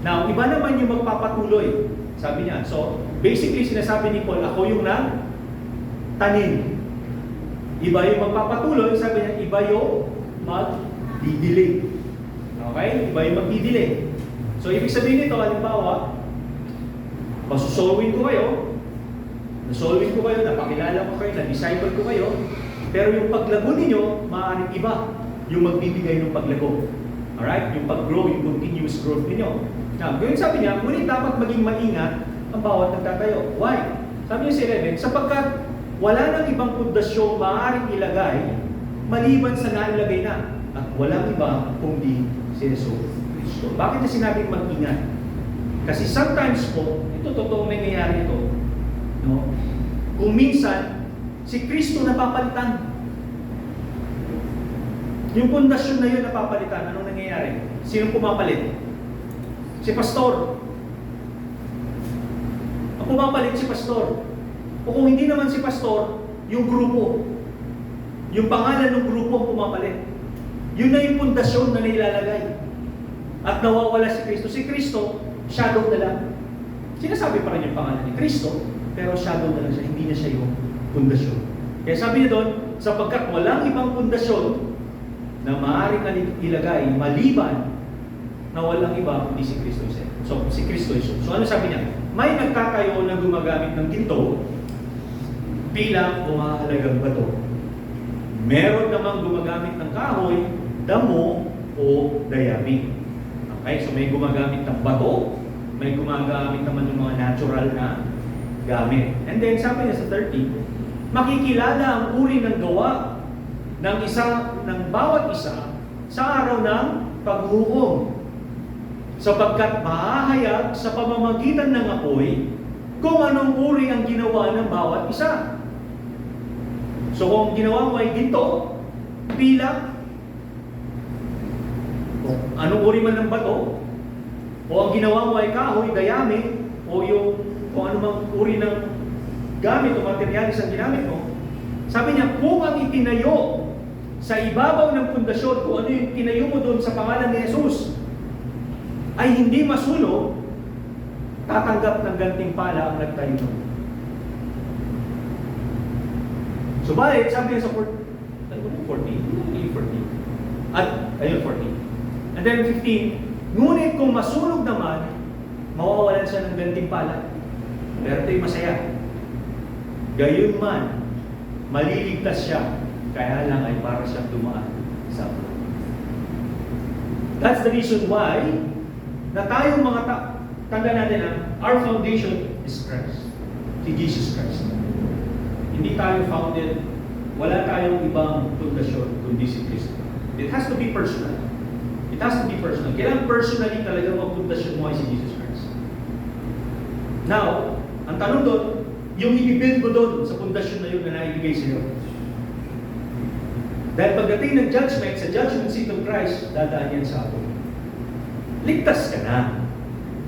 Now, iba naman yung magpapatuloy. Sabi niya, so, basically, sinasabi ni Paul, ako yung tanim. Iba yung magpapatuloy, sabi niya, iba yung magdidilig. Okay? Iba yung magdidilig. So, ibig sabihin nito, halimbawa, pasusowin ko kayo, nasolving ko kayo, napakilala ko kayo, na-disciple ko kayo, pero yung paglago ninyo, maaaring iba yung magbibigay ng paglago. Alright? Yung pag-grow, yung continuous growth ninyo. Now, ganyan sabi niya, ngunit dapat maging maingat ang bawat nagtatayo. Why? Sabi niya si 11, sapagkat wala nang ibang pundasyong maaaring ilagay maliban sa nailagay na. At walang iba kundi si Jesus Cristo. Bakit niya sinabing mag-ingat? Kasi sometimes po, ito totoong nangyayari ito. No? Kung minsan, si Kristo napapalitan. Yung pundasyon na yun napapalitan, anong nangyayari? Sinong pumapalit? Si pastor. Ang pumapalit si pastor. O kung hindi naman si pastor, yung grupo. Yung pangalan ng grupo ang pumapalit. Yun na yung pundasyon na nilalagay. At nawawala si Kristo. Si Kristo, shadow na lang. Sinasabi pa rin yung pangalan ni Kristo, pero shadow na lang siya. Hindi na siya yung pundasyon. Kaya sabi niya doon, sapagkat walang ibang pundasyon na maaaring ilagay maliban na walang iba kundi si Kristo isa. So, si Kristo isa. So, ano sabi niya? May nagtatayo na gumagamit ng ginto bilang umahalagang bato. Meron namang gumagamit ng kahoy, damo, o dayami. Okay, so may gumagamit ng bato, may gumagamit naman ng mga natural na gamit. And then sabi niya sa 30, makikilala ang uri ng gawa ng bawat isa sa araw ng paghuhukom, sapagkat mahahayag sa pamamagitan ng apoy kung anong uri ang ginawa ng bawat isa. So kung ginawa mo ay ginto, pilak, o anong uri man ng bato, o ang ginawa mo ay kahoy, dayami, o yung kung anumang uri ng gamit o materyales ang ginamit mo, sabi niya, kung ang itinayo sa ibabaw ng pundasyon, kung ano yung tinayo mo doon sa pangalan ni Jesus, ay hindi masunog, tatanggap ng gantimpala ang nagtayo doon. Subalit, sabi niya sa 14. At, ayun, 14. And then 15, ngunit kung masunog naman, mawawalan siya ng gantimpala. Pero ito'y masaya. Gayon man, maliligtas siya, kaya lang ay para siyang dumaan sa buwan. That's the reason why na tayong mga tanda natin na our foundation is Christ. Si Jesus Christ. Hindi tayo founded, wala tayong ibang pundasyon kundi si Kristo. It has to be personal. It has to be personal. Kailangan personally talaga mag-pundasyon mo ay si Jesus Christ. Now, ang tanong doon, yung i-build mo doon sa pundasyon na yun na naibigay sa iyo. Dahil pagdating ng judgment, sa judgment seat of Christ, dadaan yan sa atin. Ligtas ka na.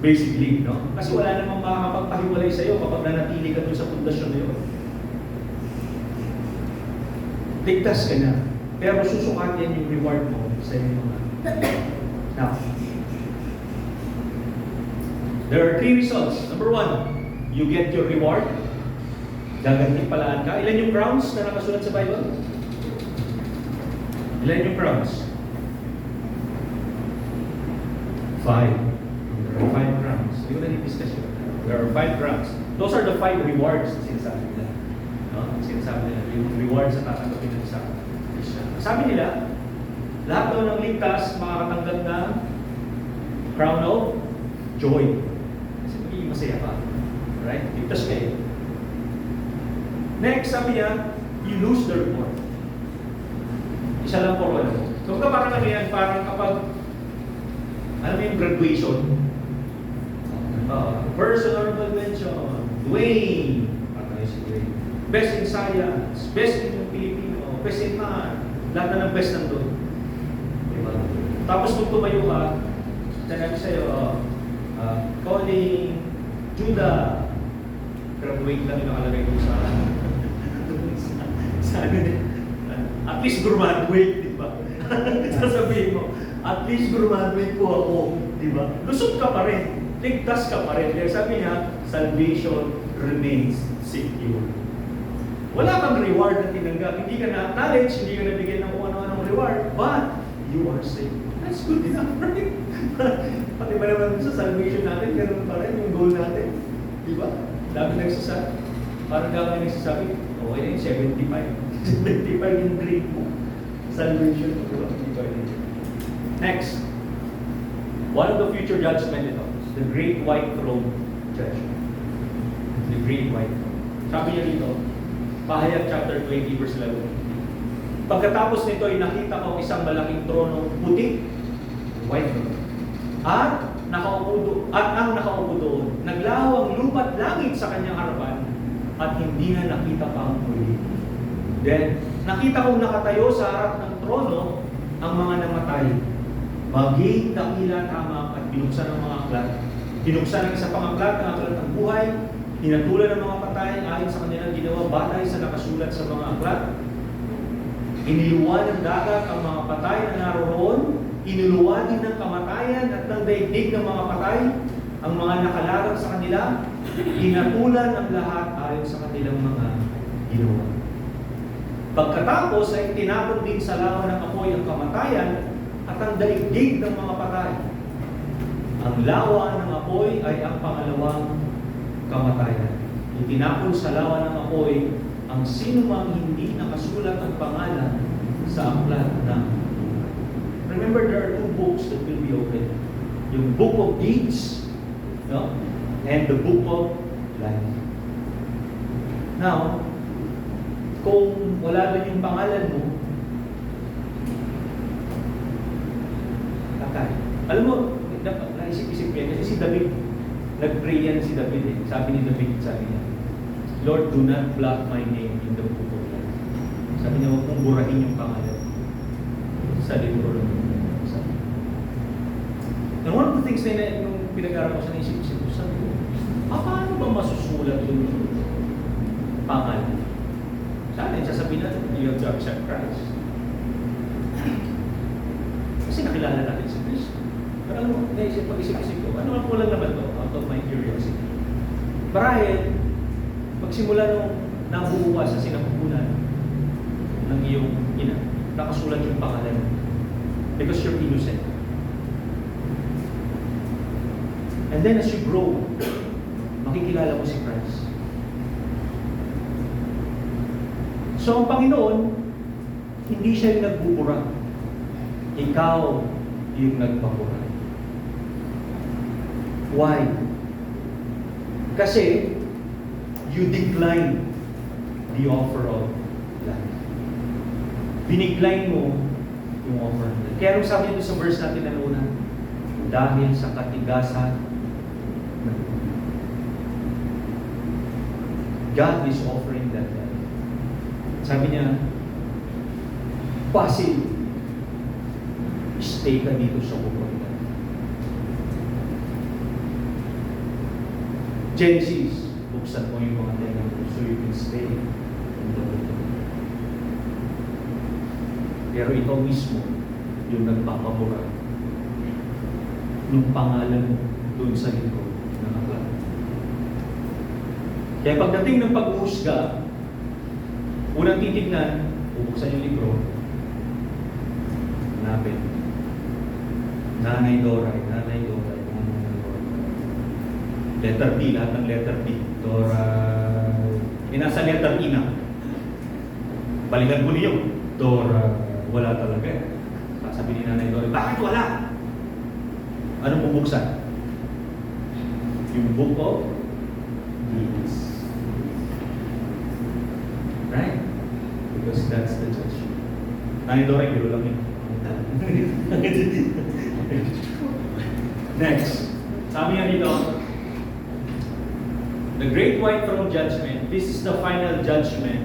Basically, no? Kasi wala namang makakapagpahiwalay sa iyo kapag nanatili ka doon sa pundasyon na yun. Ligtas ka na. Pero susukat yan yung reward mo sa iyong mga. Now, there are 3 results. Number 1, you get your reward. Gagantimpalaan ka. Ilan yung crowns na nakasulat sa Bible? Ilan yung crowns? 5. There are 5 crowns. Hindi ko na discuss yun. There are 5 crowns. Those are the 5 rewards na sinasabi nila. No? Sinasabi nila, yung rewards na tatanggapin nila sa Christian. Sabi nila, lahat daw ng ligtas makakatanggap ng crown of joy. Kasi magiging masaya ka. Right? Ligtas kayo. Next, sabi niya, you lose the reward. Isa lang po alam mo. So kung parang ano yan, parang kapag alam mo yung graduation, first honorable mention, Dwayne, parang si Dwayne, best in science, best in Filipino, best in math, lahat na ng best nandun. Diba? Tapos kung tumayo ka, sinabi sa'yo, Colin, Judah, graduate lang yung nakalagay ko sa at least graduate, di ba? Sasabihin mo, at least graduate po ako, di ba? Lusot ka pa rin, ligtas ka pa rin. Kaya sabi niya, salvation remains secure. Wala kang reward na tinanggap. Hindi ka na-acknowledge, hindi ka nabigyan ng kung ano-anong reward, but you are saved. That's good enough, right? Pati ba naman sa salvation natin, ganun pa rin yung goal natin. Di ba? Dami nagsasabi. Parang dami nagsasabi, okay na yung 75. 75 yung grade mo. Salvation mo. Next. One of the future judgment ito. The Great White Throne Judgment. The Great White Throne. Sabi niya dito, Pahayag chapter 20 verse 11. Pagkatapos nito ay nakita ko isang malaking trono puti, white throne. At ang nakaupo doon. Naglaho ang lupa't langit sa kanyang harapan at hindi na nakita pa ang muli. Then, nakita kong nakatayo sa harap ng trono ang mga namatay. Maging dakila tama at binuksan ng mga aklat. Binuksan ng isa pang aklat, ang aklat ng buhay. Hinatulan ng mga patay ayon sa kanilang ginawa batay sa nakasulat sa mga aklat. Iniluwan ng dagat ang mga patay na naroroon. Inuluwan din ng kamatayan at ng daigdig ng mga patay ang mga nakalarang sa kanila. Hinatulan ang lahat ayon sa kanilang mga ginawa. Pagkatapos ay tinapon din sa lawa ng apoy ang kamatayan at ang daigdig ng mga patay. Ang lawa ng apoy ay ang pangalawang kamatayan. Itinapon sa lawa ng apoy ang sino mang hindi nakasulat ang pangalan sa aklat ng buhay. Remember, there are two books that will be open. Yung Book of Deeds, no? And the Book of Life. Now, kung wala rin yung pangalan mo, kakay. Alam mo, naisip-isip ko yan, kasi si David, nag-pray yan si David eh. Sabi ni David, sabi niya, Lord, do not blot my name in the book of life. Sabi niya, huwag mong burahin yung pangalan sa libro ng buhay. And one of the things na yung pinag-aaral ko sa naisip-isip ko, sabi ko, paano ba masusulat yung pangalan? Sa atin, sasabihin natin, you have to accept Christ. Kasi nakilala natin si Kristo. Pero alam mo, pag-isip-isip ko, ano ang kulang naman to out of my curiosity? Marahil, pagsimula nung nabubukas sa sinapupunan ng iyong ina, nakasulat yung pangalan because you're innocent. And then as you grow, makikilala mo si Christ. So ang Panginoon, hindi siya yung nagbubura. Ikaw yung nagpabura. Why? Kasi you decline the offer of life. Binigline mo yung offer of life. Kaya nung sabi nito sa verse natin na una, dahil sa katigasan, God is offering that life. Sabi niya, passive, stay ka dito sa bukod. Genesis, buksan mo yung mga tenga mo so you can stay in the bukod. Pero ikaw mismo yung nagpapamura ng pangalan mo doon sa likod ng aklat. Kaya pagdating ng pag-uusga, unang titignan, bubuksan yung libro, hanapin. Nanay Doray, Nanay Doray, Nanay Doray. Letter D, lahat ng letter D. Doray. Nasa letter E na. Balikan mo niyo. Doray. Wala talaga. Sabi ni Nanay Doray, bakit wala? Anong bubuksan? Yung Book of Deeds. Right? Because that's the judgment. Nanay Doray, biro lang yun. Next. Sabi nga dito, the great white throne judgment, this is the final judgment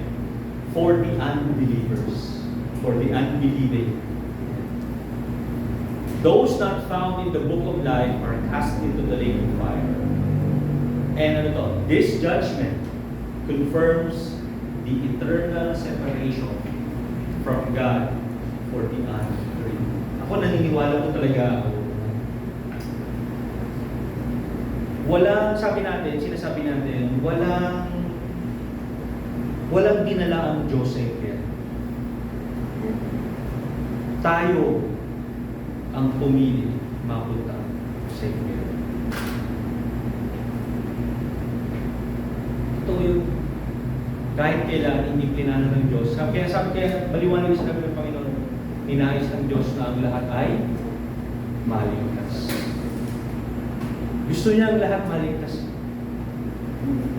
for the unbelievers, for the unbelieving. Those not found in the book of life are cast into the lake of fire. And ano to? This judgment confirms the eternal separation from God for the unbelieving. Ako naniniwala ko talaga ako. Walang, sabi natin, sinasabi natin, walang dinala ang Joseph yan. Tayo ang pumili mapunta sa impyerno. Ito yung kahit kailan hindi plinano ng Diyos. Kaya baliwanag sa kami ng Panginoon, ninais ng Diyos na ang lahat ay maligtas. Gusto niya ang lahat maligtas.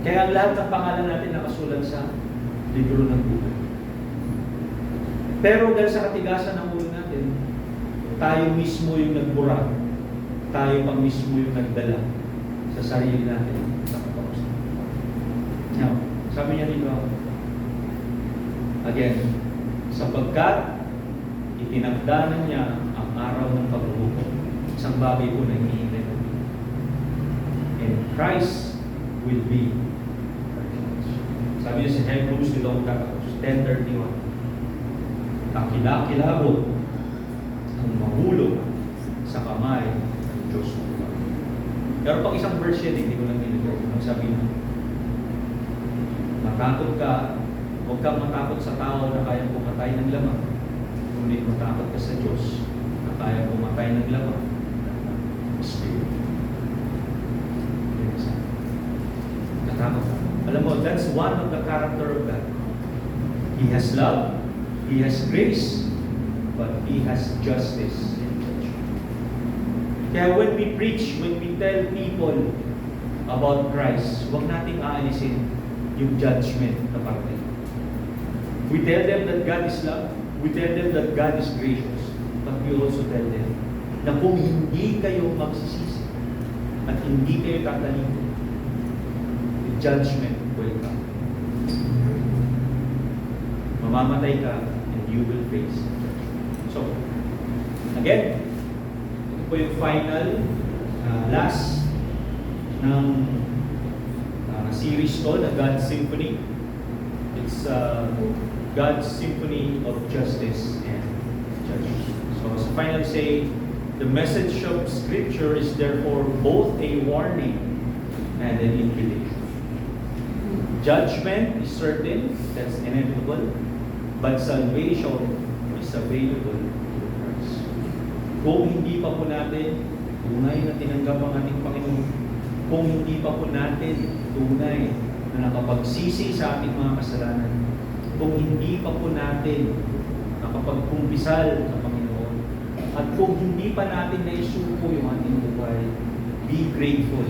Kaya ang lahat ng pangalan natin nakasulat sa libro ng buhay. Pero dahil sa katigasan ng ulo natin, tayo mismo yung nagbura. Tayo pa mismo yung nagdala sa sarili natin sa katapusan. Now, sabi niya dito, again, sapagkat itinagdanan niya ang araw ng paghuhukom. Isang bagay po na hinihintay natin. And Christ will be our judge. Sabi niya sa Hebrews 10:31, kakilakilabot ang mahulog sa kamay ng Diyos. Pero pag isang verse yan, hindi ko lang nilagay. Ang sabi na, matakot ka, huwag kang matakot sa tao na kayang pumatay ng lamang. Ngunit matakot ka sa Diyos na kayang pumatay ng lamang. Spirit. Natakot ka. Alam mo, that's one of the character of God. He has love, He has grace, but He has justice and judgment. Kaya when we preach, when we tell people about Christ, huwag nating aalisin yung judgment na parating. We tell them that God is love, we tell them that God is gracious, but we also tell them na kung hindi kayo magsisisi at hindi kayo tatalingin, the judgment will come. Mamamatay ka and you will face judgment. So, again, ito po yung final, last ng series ko, the God's Symphony. It's God's Symphony of Justice and Judgment. So, as a final say, the message of Scripture is therefore both a warning and an invitation. Judgment is certain, that's inevitable, but salvation is available through Christ. Kung hindi pa po natin tunay na tinanggap ang ating Panginoon, kung hindi pa po natin tunay na nakapagsisi sa ating mga kasalanan, kung hindi pa po natin nakapagkumpisal sa Panginoon, at kung hindi pa natin naisuko yung ating buhay, be grateful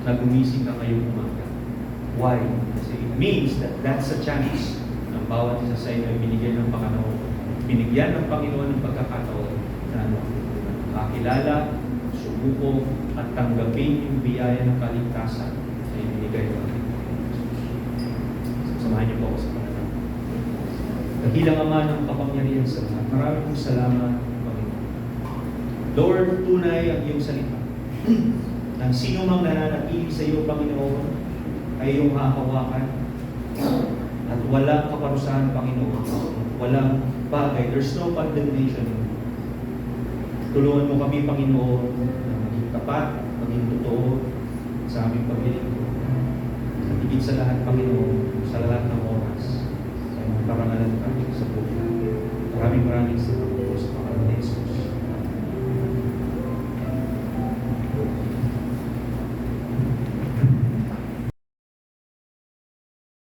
na gumising ka ngayong umaga. Why? Kasi it means that that's a chance ng bawat isa sa inyo ay binigyan ng Panginoon. Binigyan ng Panginoon ng pagkakataon na makakilala, sumuko, at tanggapin yung biyaya ng kaligtasan na ibinigay ng ating Panginoon. Samahan niyo po ako sa panalangin. Dakilang Ama ng kapangyarihan sa lahat, maraming pong salamat, Panginoon. Lord, tunay ang iyong salita. Ang sino mang nananatili sa iyo, Panginoon, ay iyong hahawakan at walang kaparusahan, Panginoon. Walang bagay. There's no condemnation. Tulungan mo kami, Panginoon, na maging tapat, maging totoo sa aming paglilingkod. At higit sa lahat, Panginoon, sa lahat ng oras, ay magparangalan kami sa buhay. Maraming salamat.